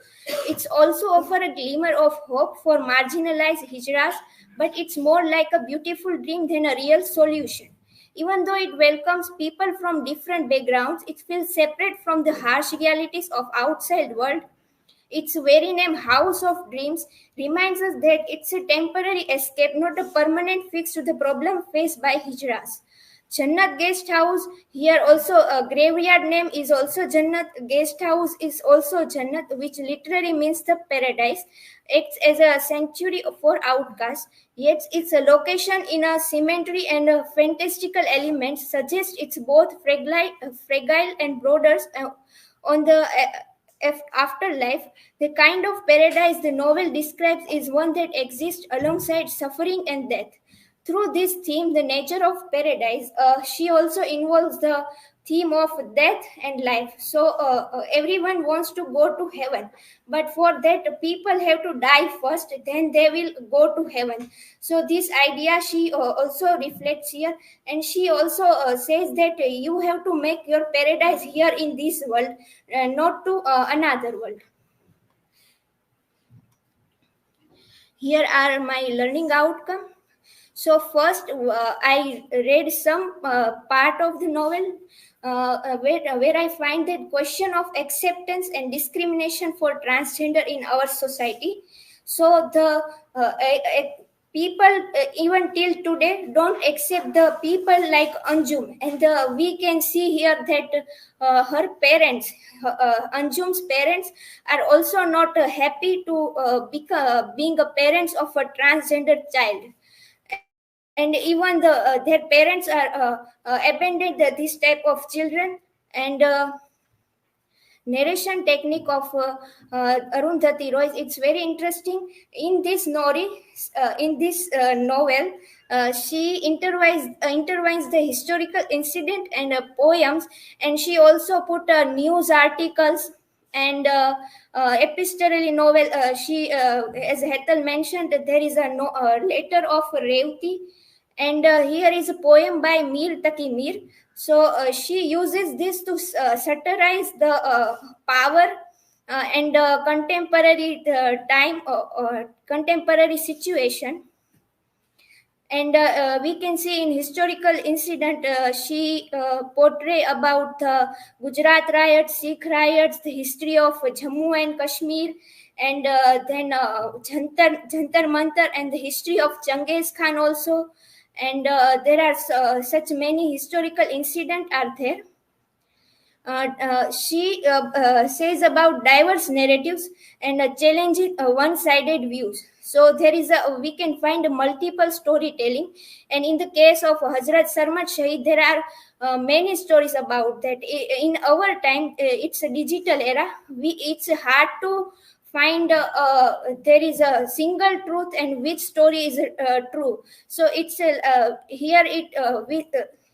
It's also offer a glimmer of hope for marginalized hijras, but it's more like a beautiful dream than a real solution. Even though it welcomes people from different backgrounds, it feels separate from the harsh realities of outside world. Its very name, House of Dreams, reminds us that it's a temporary escape, not a permanent fix to the problem faced by hijras. Jannat Guest House, here also a graveyard name is also Jannat. Guest House is also Jannat, which literally means the paradise. Acts as a sanctuary for outcasts. Yet its a location in a cemetery and a fantastical element suggests it's both fragile and broader on the afterlife. The kind of paradise the novel describes is one that exists alongside suffering and death. Through this theme, the nature of paradise, she also involves the theme of death and life. So everyone wants to go to heaven, but for that, people have to die first, then they will go to heaven. So this idea she also reflects here, and she also says that you have to make your paradise here in this world, not to another world. Here are my learning outcome. So first, I read some part of the novel where I find that question of acceptance and discrimination for transgender in our society. So the people even till today don't accept the people like Anjum, and we can see here that her parents, Anjum's parents, are also not happy to being a parents of a transgender child, and even their parents are abandoned this type of children. And narration technique of Arundhati Roy, it's very interesting. In this novel, she intertwines the historical incident and poems, and she also put news articles and epistolary novel. She, as Hetal mentioned, there is a letter of Revti, and here is a poem by Mir Taki Mir. So she uses this to satirize the power and contemporary time or contemporary situation. And we can see in historical incident, she portray about the Gujarat riots, Sikh riots, the history of Jammu and Kashmir, and then Jantar Mantar, and the history of Genghis Khan also. And there are such many historical incidents are there. She says about diverse narratives and challenging one-sided views. So there is we can find multiple storytelling, and in the case of Hazrat Sarmat Shahid, there are many stories about that. In our time, it's a digital era. It's hard to find there is a single truth and which story is true. So it's here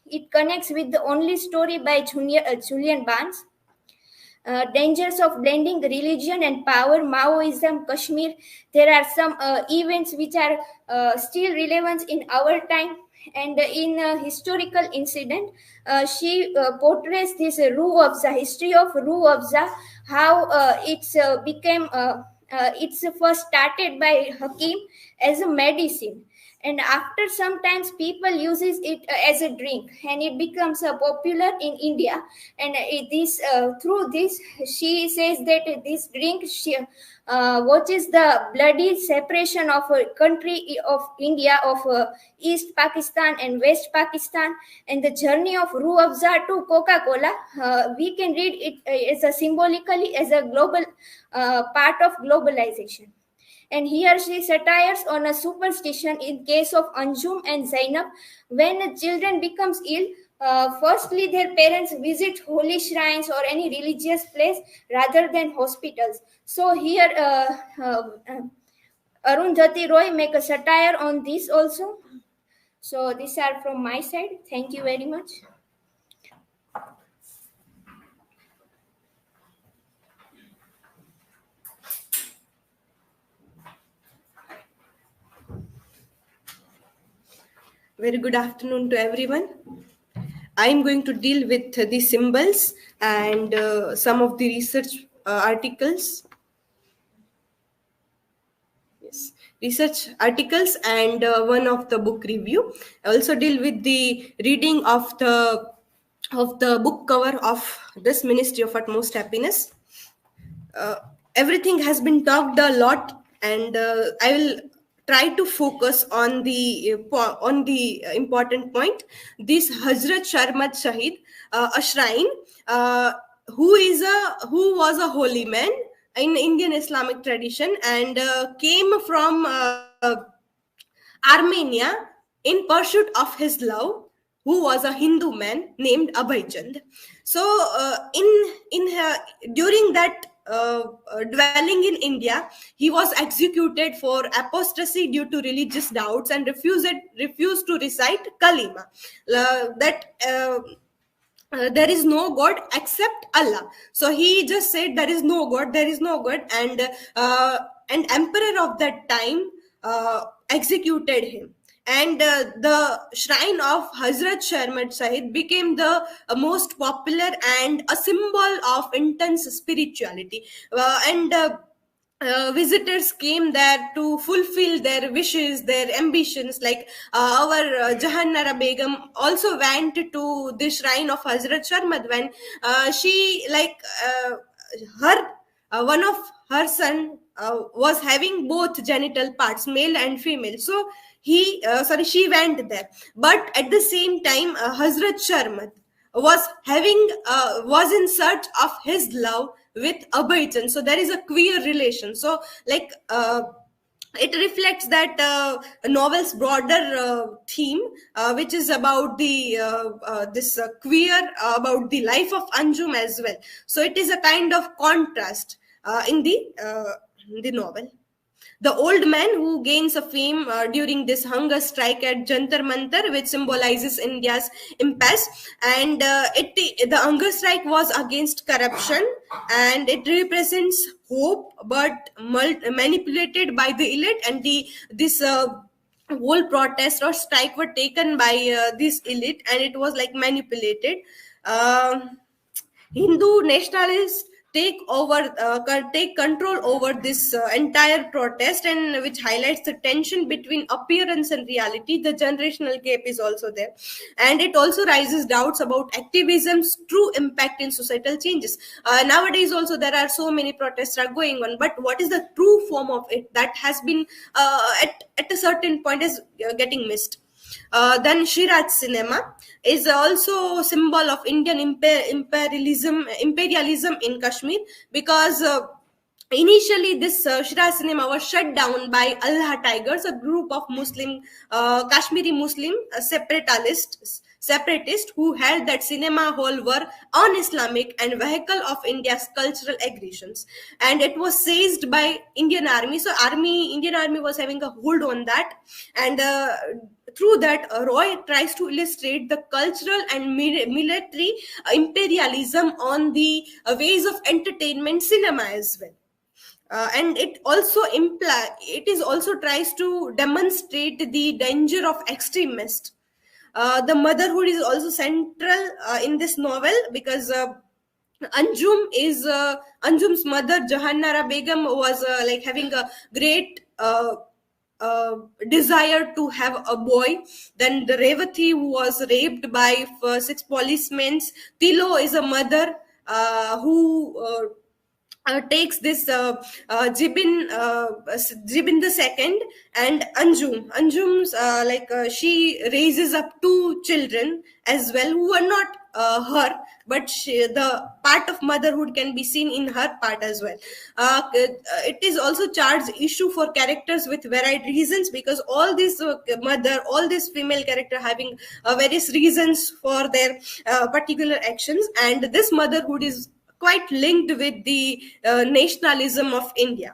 it connects with the only story by Julian Barnes. Dangers of blending religion and power, Maoism, Kashmir. There are some events which are still relevant in our time. And in a historical incident, she portrays this Roo Afza, history of Roo Afza, how it's became, it's first started by Hakim as a medicine, and after sometimes people uses it as a drink, and it becomes popular in India. And through this, she says that this drink watches the bloody separation of a country of India, of East Pakistan and West Pakistan, and the journey of Roo Afza to Coca-Cola. We can read it as a symbolically as a global part of globalization. And here she satires on a superstition in case of Anjum and Zainab. When children becomes ill, firstly their parents visit holy shrines or any religious place rather than hospitals. So here Arundhati Roy make a satire on this also. So these are from my side. Thank you very much. Very good afternoon to everyone. I am going to deal with the symbols and some of the research articles. Yes, research articles and one of the book review. I also deal with the reading of the book cover of this Ministry of Utmost Happiness. Everything has been talked a lot, and I will try to focus on the important point. This Hazrat Sharmat Shahid, a shrine, who was a holy man in Indian Islamic tradition, and came from Armenia in pursuit of his love, who was a Hindu man named Abhay Chand. So, during that dwelling in India, he was executed for apostasy due to religious doubts and refused to recite Kalima. There is no God except Allah. So he just said there is no God, there is no God, and emperor of that time executed him. And the shrine of Hazrat Sharmat Sahib became the most popular and a symbol of intense spirituality. Visitors came there to fulfill their wishes, their ambitions. Like our Jahannara Begum also went to the shrine of Hazrat Sharmat when she, like, her one of her son was having both genital parts, male and female. So she went there. But at the same time, Hazrat Sharmat was in search of his love with Abhay Chand. So there is a queer relation. So, like, it reflects that novel's broader theme, which is about the this queer, about the life of Anjum as well. So it is a kind of contrast in the novel. The old man who gains a fame during this hunger strike at Jantar Mantar, which symbolizes India's impasse, and the hunger strike was against corruption, and it represents hope, but manipulated by the elite, and this whole protest or strike were taken by this elite, and it was like manipulated. Hindu nationalists take control over this entire protest, and which highlights the tension between appearance and reality. The generational gap is also there, and it also raises doubts about activism's true impact in societal changes. Nowadays also there are so many protests are going on, but what is the true form of it that has been at a certain point is getting missed. Then Shiraz cinema is also a symbol of Indian imperialism in Kashmir, because initially this Shiraz cinema was shut down by Allah Tigers, a group of Kashmiri Muslim separatists who held that cinema hall were un-Islamic and vehicle of India's cultural aggressions, and it was seized by Indian Army. So Indian Army was having a hold on that, and through that, Roy tries to illustrate the cultural and military imperialism on the ways of entertainment cinema as well. And it also tries to demonstrate the danger of extremists. The motherhood is also central in this novel, because Anjum's mother Jahannara Begum was like having a great desire to have a boy. Then the Revati, who was raped by 6 policemen. Tilo is a mother who takes this Jibin the second, and Anjum's she raises up 2 children as well, who are not her, but the part of motherhood can be seen in her part as well. It is also charged issue for characters with varied reasons, because all these all these female character having various reasons for their particular actions, and this motherhood is quite linked with the nationalism of India,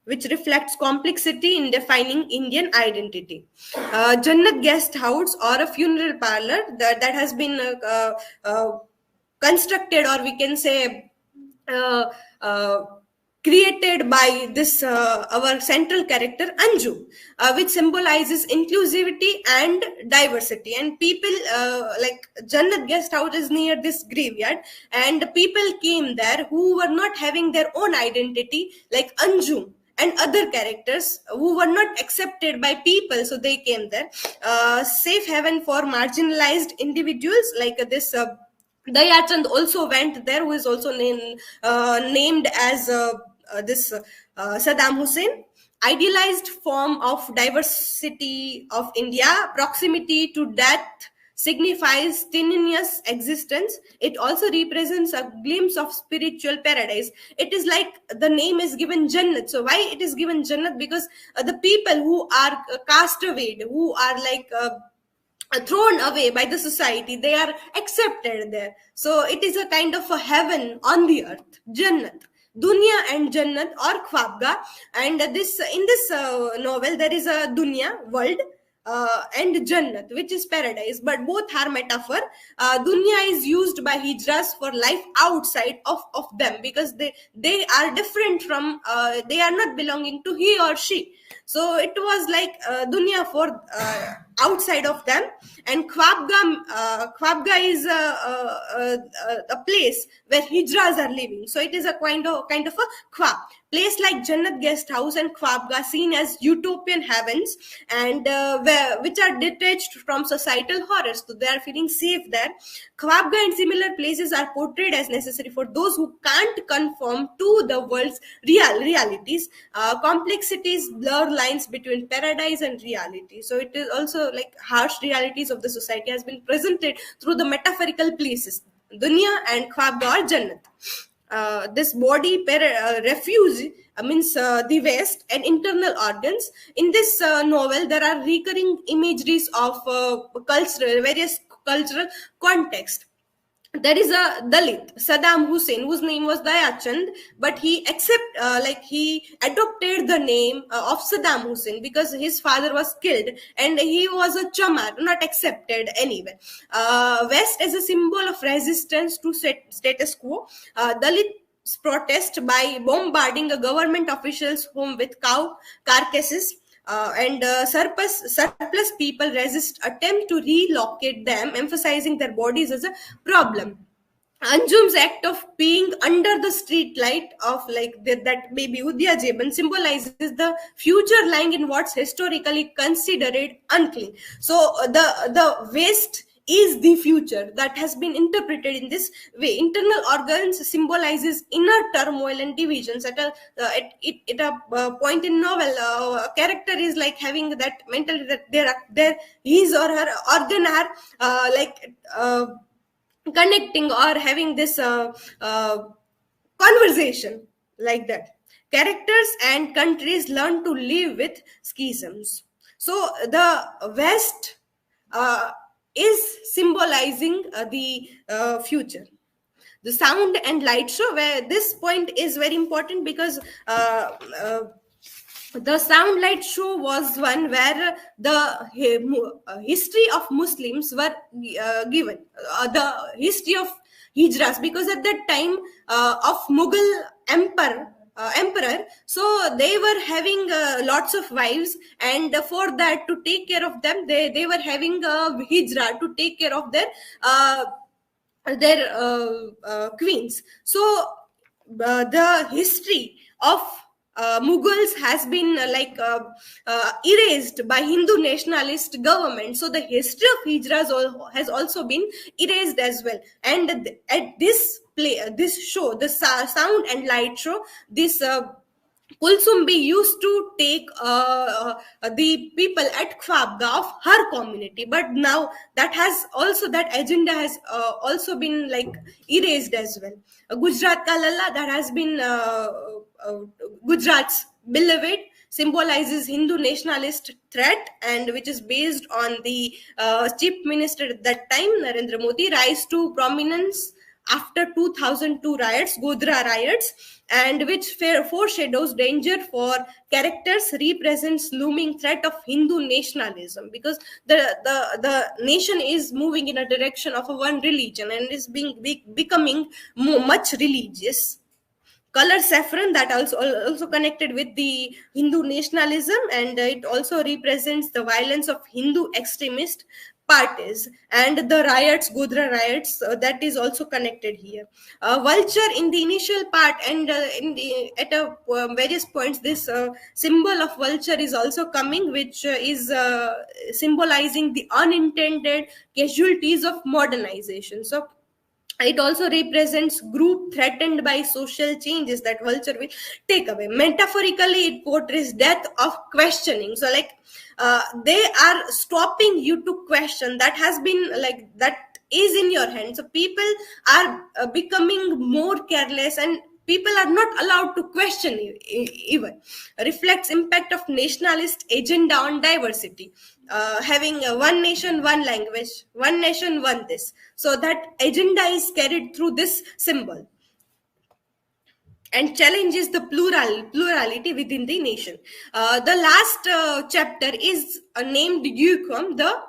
which reflects complexity in defining Indian identity. Jannat guest house, or a funeral parlor that has been constructed, or we can say created by this our central character Anju, which symbolizes inclusivity and diversity. And people, like Jannat guest house is near this graveyard, and people came there who were not having their own identity, like Anju and other characters who were not accepted by people, so they came there. Safe haven for marginalized individuals, like this Dayachand also went there, who is also named as this Saddam Hussein. idealized form of diversity of India. Proximity to death signifies tenuous existence. It also represents a glimpse of spiritual paradise. It is like the name is given Jannat. So why it is given Jannat? Because the people who are cast away, who are like thrown away by the society, they are accepted there. So it is a kind of a heaven on the earth, Jannat. Dunya and Jannat or Khwabga. And this in this novel there is a Dunya, world, and Jannat, which is paradise, but both are metaphor. Dunya is used by hijras for life outside of them, because they are different from, they are not belonging to he or she. So it was like dunya for outside of them. And Khwabga is a place where hijras are living. So it is a kind of a khwab. Place like Jannat guest house and Khwabga seen as utopian heavens, and which are detached from societal horrors. So they are feeling safe there. Khwabga and similar places are portrayed as necessary for those who can't conform to the world's realities. Complexities blur lines between paradise and reality. So it is also like harsh realities of the society has been presented through the metaphorical places, Dunya and Khwabga or Jannat. This body refuge means the waste and internal organs. In this novel, there are recurring imageries of various cultural context. There is a Dalit, Saddam Hussein, whose name was Dayachand, but he he adopted the name of Saddam Hussein because his father was killed and he was a chamar, not accepted anywhere. West as a symbol of resistance to status quo. Dalit protest by bombarding a government official's home with cow carcasses. And surplus people resist attempt to relocate them, emphasizing their bodies as a problem. Anjum's act of being under the street light of that baby Udya Jeban symbolizes the future lying in what's historically considered unclean. So the waste is the future that has been interpreted in this way. Internal organs symbolizes inner turmoil and divisions. At a point in novel, a character is like having that mentality that his or her organ are connecting or having this conversation like that. Characters and countries learn to live with schisms. So the West is symbolizing the future. The sound and light show, where this point is very important because the sound light show was one where the history of Muslims were given, the history of hijras, because at that time of Mughal emperor, so they were having lots of wives, and for that, to take care of them, they were having a hijra to take care of their queens. So the history of Mughals has been erased by Hindu nationalist government. So the history of hijras has also been erased as well. And at this show, the sound and light show, this Kulsumbi used to take the people at Khwabga of her community, but now that agenda has also been erased as well. Gujarat Ka Lalla, that has been Gujarat's beloved, symbolizes Hindu nationalist threat, and which is based on the chief minister at that time, Narendra Modi, rise to prominence after 2002 riots, Godhra riots, and which foreshadows danger for characters, represents looming threat of Hindu nationalism, because the nation is moving in a direction of a one religion and is becoming much religious. Color saffron, that also connected with the Hindu nationalism, and it also represents the violence of Hindu extremist parties, and the riots, Godhra riots, that is also connected here. Vulture in the initial part, and at various points, this symbol of vulture is also coming, which is symbolizing the unintended casualties of modernization. So It also represents group threatened by social changes that vulture will take away. Metaphorically, it portrays death of questioning. So like they are stopping you to question that has been like that is in your hand. So people are becoming more careless, and people are not allowed to question even. Reflects impact of nationalist agenda on diversity, having one nation, one language, one nation, one this. So that agenda is carried through this symbol and challenges the plurality within the nation. The last chapter is named Yukum, the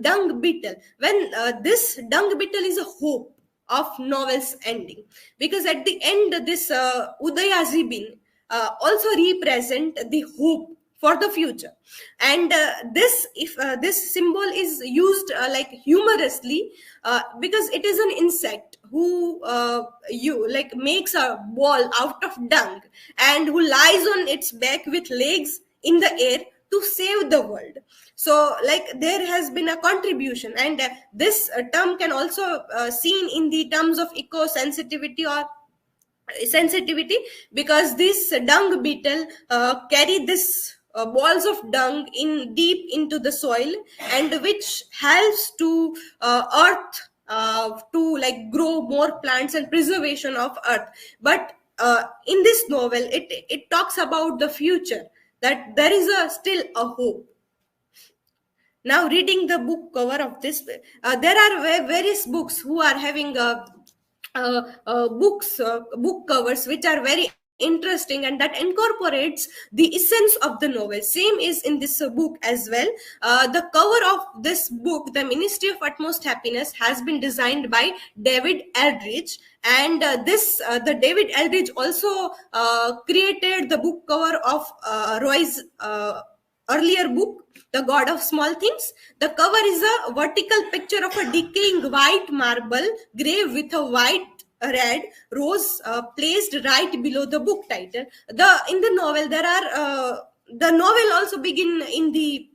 dung beetle. When this dung beetle is a hope of novel's ending, because at the end this Udaya Zibin also represent the hope for the future. And this if this symbol is used like humorously, because it is an insect who you like makes a ball out of dung and who lies on its back with legs in the air to save the world. So like there has been a contribution, and this term can also seen in the terms of eco sensitivity or sensitivity, because this dung beetle carry this balls of dung in deep into the soil, and which helps to earth to like grow more plants and preservation of earth. But in this novel it talks about the future, that there is still a hope. Now reading the book cover of this, there are various books who are having book covers which are very interesting and that incorporates the essence of the novel. Same is in this book as well. The cover of this book, The Ministry of Utmost Happiness, has been designed by David Eldridge, and the David Eldridge also created the book cover of Roy's earlier book, The God of Small Things. The cover is a vertical picture of a decaying white marble grave with a white red rose placed right below the book title. In the novel there are the novel also begin in the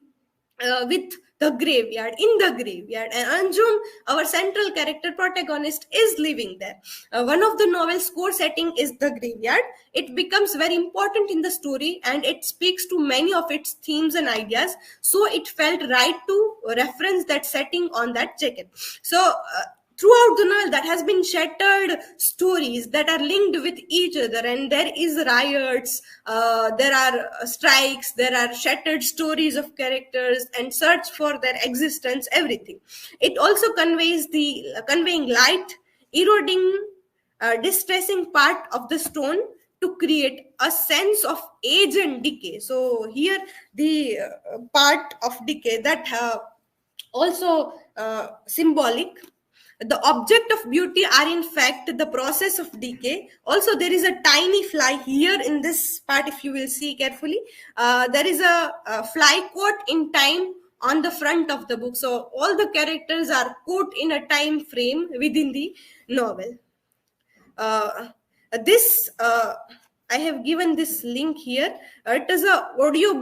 with the graveyard, in the graveyard, and Anjum, our central character protagonist, is living there. One of the novel's core setting is the graveyard. It becomes very important in the story and it speaks to many of its themes and ideas, so it felt right to reference that setting on that jacket. So throughout the novel that has been shattered stories that are linked with each other, and there is riots, there are strikes, there are shattered stories of characters and search for their existence, everything. It also conveying light, eroding, distressing part of the stone to create a sense of age and decay. So here the part of decay that also symbolic. The object of beauty are in fact the process of decay. Also there is a tiny fly here in this part, if you will see carefully. There is a fly caught in time on the front of the book. So all the characters are caught in a time frame within the novel. I have given this link here. It is a audio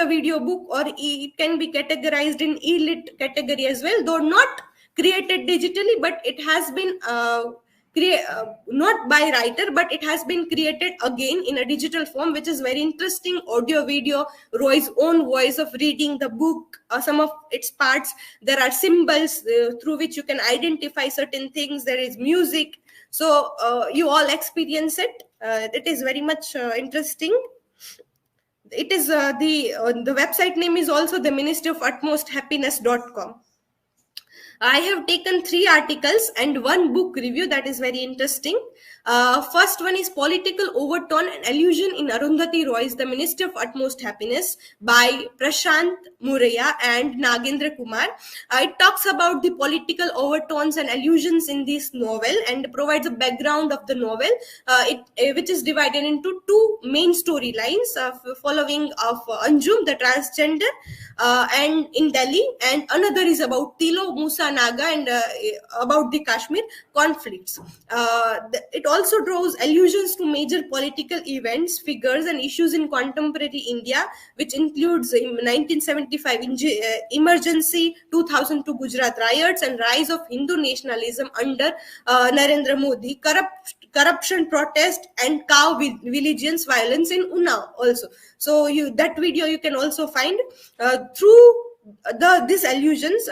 video book, or it can be categorized in e-lit category as well, though not created digitally, but it has been not by writer, but it has been created again in a digital form, which is very interesting. Audio video, Roy's own voice of reading the book, some of its parts. There are symbols through which you can identify certain things. There is music, so you all experience it. It is very much interesting. It is the website name is also the Ministry of utmosthappiness.com. I have taken 3 articles and 1 book review that is very interesting. First one is Political Overtone and Allusion in Arundhati Roy's The Ministry of Utmost Happiness by Prashant Muraya and Nagendra Kumar. It talks about the political overtones and allusions in this novel and provides a background of the novel, which is divided into 2 main storylines following of Anjum, the transgender, and in Delhi, and another is about Tilo Musa Naga and about the Kashmir conflicts. It also draws allusions to major political events, figures, and issues in contemporary India, which includes 1975 emergency, 2002 Gujarat riots, and rise of Hindu nationalism under Narendra Modi, corruption, protest, and cow vigilance violence in Unnao also. So that video you can also find through these allusions.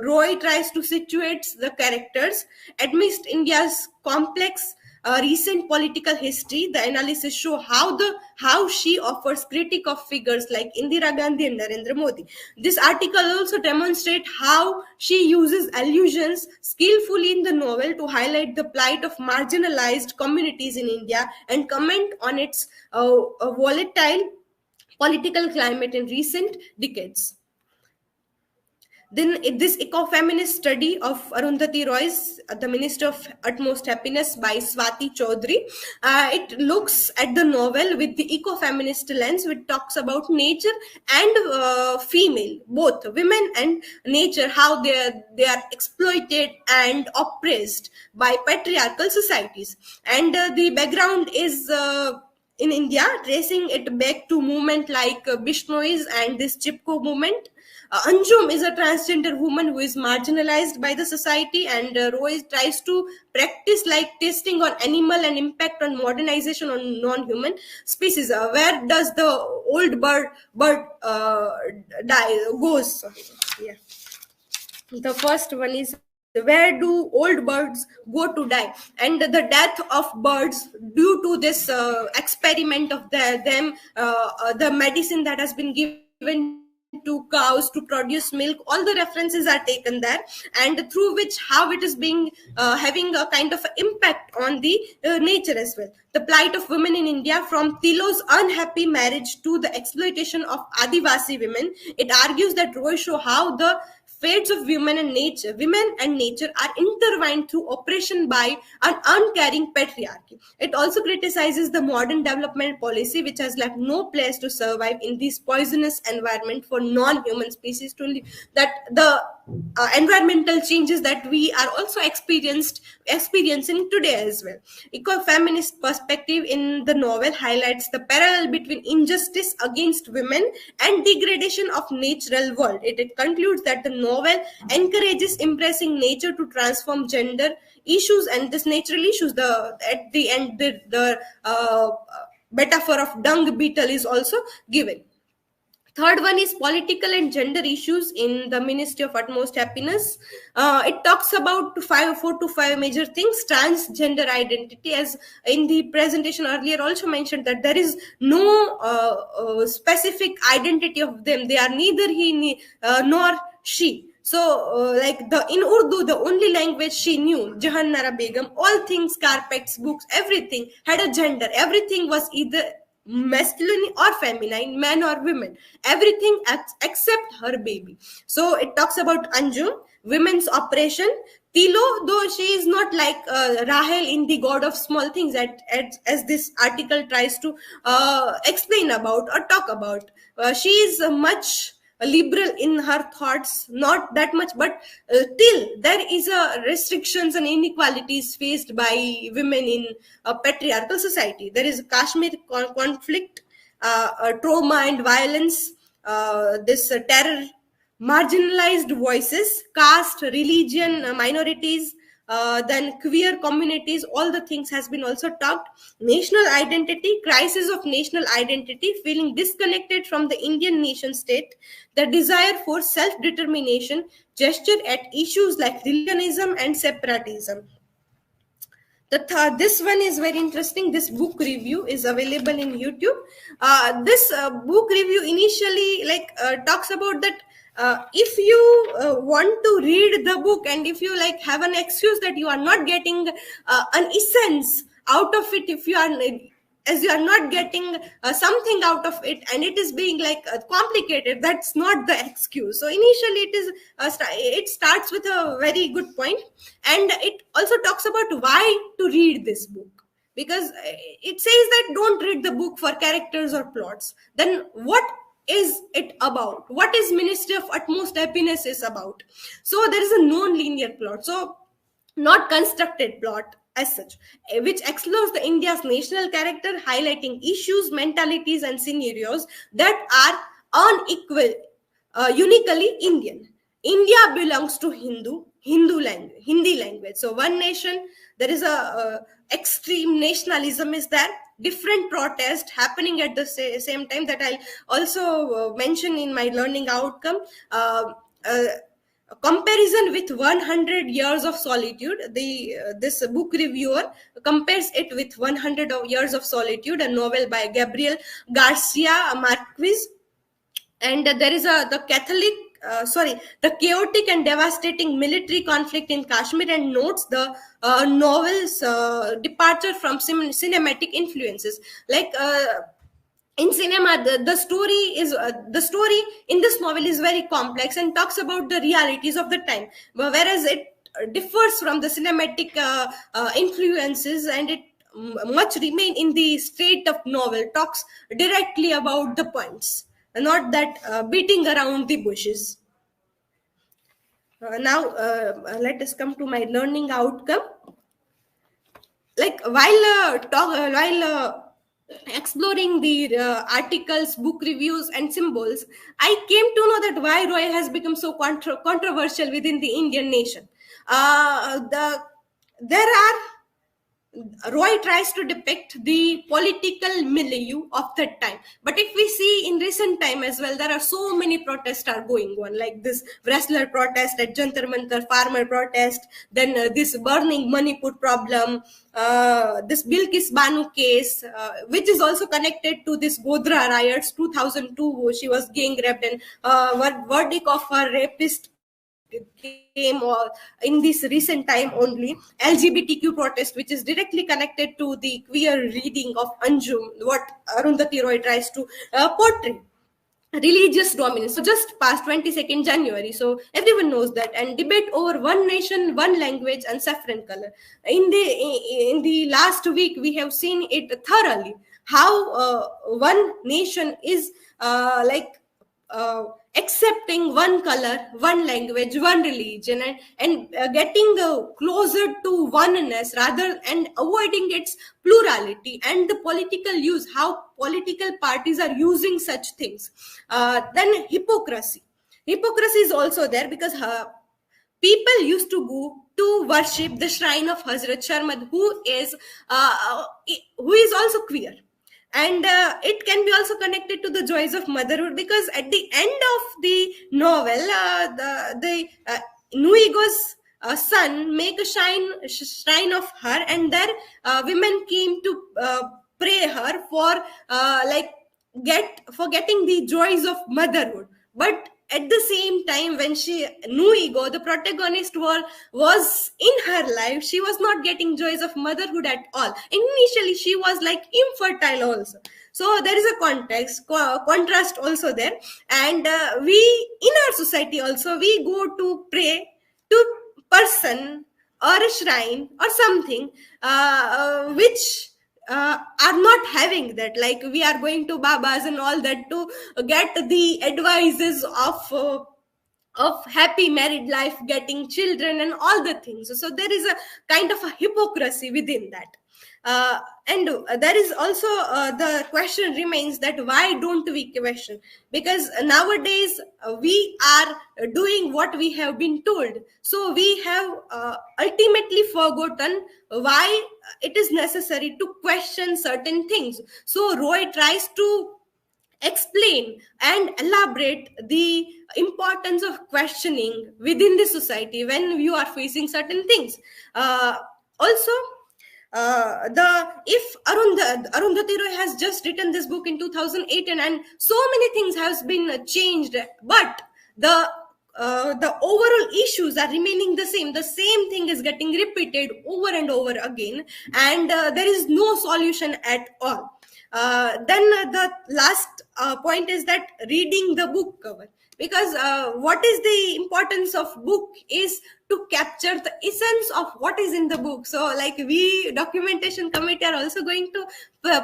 Roy tries to situate the characters amidst India's complex recent political history. The analysis show how she offers critique of figures like Indira Gandhi and Narendra Modi. This article also demonstrates how she uses allusions skillfully in the novel to highlight the plight of marginalized communities in India and comment on its volatile political climate in recent decades. Then this ecofeminist study of Arundhati Roy's The Minister of Utmost Happiness by Swati Chaudhary, it looks at the novel with the ecofeminist lens, which talks about nature and female, both women and nature, how they are exploited and oppressed by patriarchal societies. And the background is in India, tracing it back to movement like Bishnois and this Chipko movement. Anjum is a transgender woman who is marginalized by the society, and Roy tries to practice like testing on animal and impact on modernization on non-human species. Where does the old bird die goes? Yeah. The first one is, where do old birds go to die? And the death of birds due to this experiment of the medicine that has been given to cows to produce milk, all the references are taken there, and through which how it is being having a kind of impact on the nature as well. The plight of women in India, from Tilo's unhappy marriage to the exploitation of Adivasi women. It argues that Roy show how the fates of women and nature are intertwined through oppression by an uncaring patriarchy. It also criticizes the modern development policy, which has left no place to survive in this poisonous environment for non-human species to live. That the environmental changes that we are also experiencing today as well. Ecofeminist perspective in the novel highlights the parallel between injustice against women and degradation of natural world. It concludes that the novel encourages embracing nature to transform gender issues and this natural issues. At the end, the metaphor of dung beetle is also given. Third one is political and gender issues in the Ministry of Utmost Happiness. It talks about 4 to 5 major things. Transgender identity, as in the presentation earlier also mentioned, that there is no specific identity of them. They are neither he nor she. So, in Urdu, the only language she knew, Jahannara Begum, all things, carpets, books, everything had a gender. Everything was either masculine or feminine, man or women, everything except her baby. So it talks about Anjum, women's oppression. Tilo, though she is not like Rahel in the God of Small Things, as this article tries to explain about or talk about. She is much liberal in her thoughts, not that much, but till there is a restrictions and inequalities faced by women in a patriarchal society. There is Kashmir conflict, trauma and violence, this terror, marginalized voices, caste, religion, minorities, then queer communities, all the things has been also talked. National identity, crisis of national identity, feeling disconnected from the Indian nation state, the desire for self-determination, gesture at issues like religionism and separatism. This one is very interesting. This book review is available in YouTube. This book review initially talks about that if you want to read the book, and if you have an excuse that you are not getting an essence out of it, if you are as you are not getting something out of it, and it is being complicated, that's not the excuse. So initially it starts with a very good point, and it also talks about why to read this book, because it says that don't read the book for characters or plots. Then what is it about? What is Ministry of Utmost Happiness is about? So there is a non-linear plot, so not constructed plot as such, which explores the India's national character, highlighting issues, mentalities, and scenarios that are unequal, uniquely Indian. India belongs to Hindi language. So one nation, there is a extreme nationalism is there. Different protest happening at the same time, that I'll also mention in my learning outcome. A comparison with 100 years of solitude. This book reviewer compares it with 100 years of solitude, a novel by Gabriel Garcia Marquez. And there is the chaotic and devastating military conflict in Kashmir, and notes the novel's departure from cinematic influences. Like in cinema, the story in this novel is very complex and talks about the realities of the time, whereas it differs from the cinematic influences, and it much remain in the state of novel, talks directly about the points, not that beating around the bushes. Now let us come to my learning outcome. Like while exploring the articles, book reviews, and symbols, I came to know that why Roy has become so controversial within the Indian nation. There are Roy tries to depict the political milieu of that time. But if we see in recent time as well, there are so many protests are going on, like this wrestler protest at Jantar Mantar, farmer protest, then this burning Manipur problem, this Bilkis Banu case, which is also connected to this Godhra riots, 2002, she was gang raped, and verdict of her rapist came in this recent time only. LGBTQ protest, which is directly connected to the queer reading of Anjum, what Arundhati Roy tries to portray. Religious dominance. So just past 22nd January, so everyone knows that, and debate over one nation, one language, and saffron color. In the last week, we have seen it thoroughly, how one nation is accepting one color, one language, one religion, and getting closer to oneness rather, and avoiding its plurality, and the political use, how political parties are using such things. Then hypocrisy is also there, because people used to go to worship the shrine of Hazrat Sharmad, who is also queer. And it can be also connected to the joys of motherhood, because at the end of the novel, the Nuigo's son make a shrine of her, and there women came to pray her for getting the joys of motherhood. But at the same time, when Nuigo, the protagonist, was in her life, she was not getting joys of motherhood at all. Initially, she was like infertile also. So there is a contrast also there. And we, in our society also, we go to pray to person or a shrine or something which are not having that. Like, we are going to babas and all that to get the advices of happy married life, getting children, and all the things. So there is a kind of a hypocrisy within that. And there is also the question remains that why don't we question? Because nowadays we are doing what we have been told. So we have ultimately forgotten why it is necessary to question certain things. So Roy tries to explain and elaborate the importance of questioning within the society when you are facing certain things. Also, if Arundhati Roy has just written this book in 2008, and so many things has been changed, but the overall issues are remaining the same. The same thing is getting repeated over and over again, and there is no solution at all. Then the last point is that reading the book cover, because what is the importance of book is to capture the essence of what is in the book. So like we documentation committee are also going to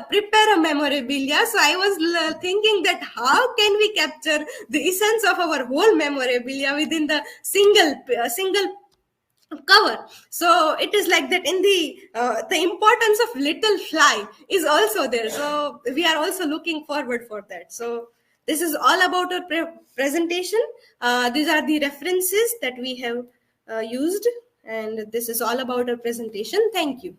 prepare a memorabilia. So I was thinking that how can we capture the essence of our whole memorabilia within the single cover. So it is like that. In the importance of little fly is also there, so we are also looking forward for that. So this is all about our presentation. These are the references that we have used, and this is all about our presentation. Thank you.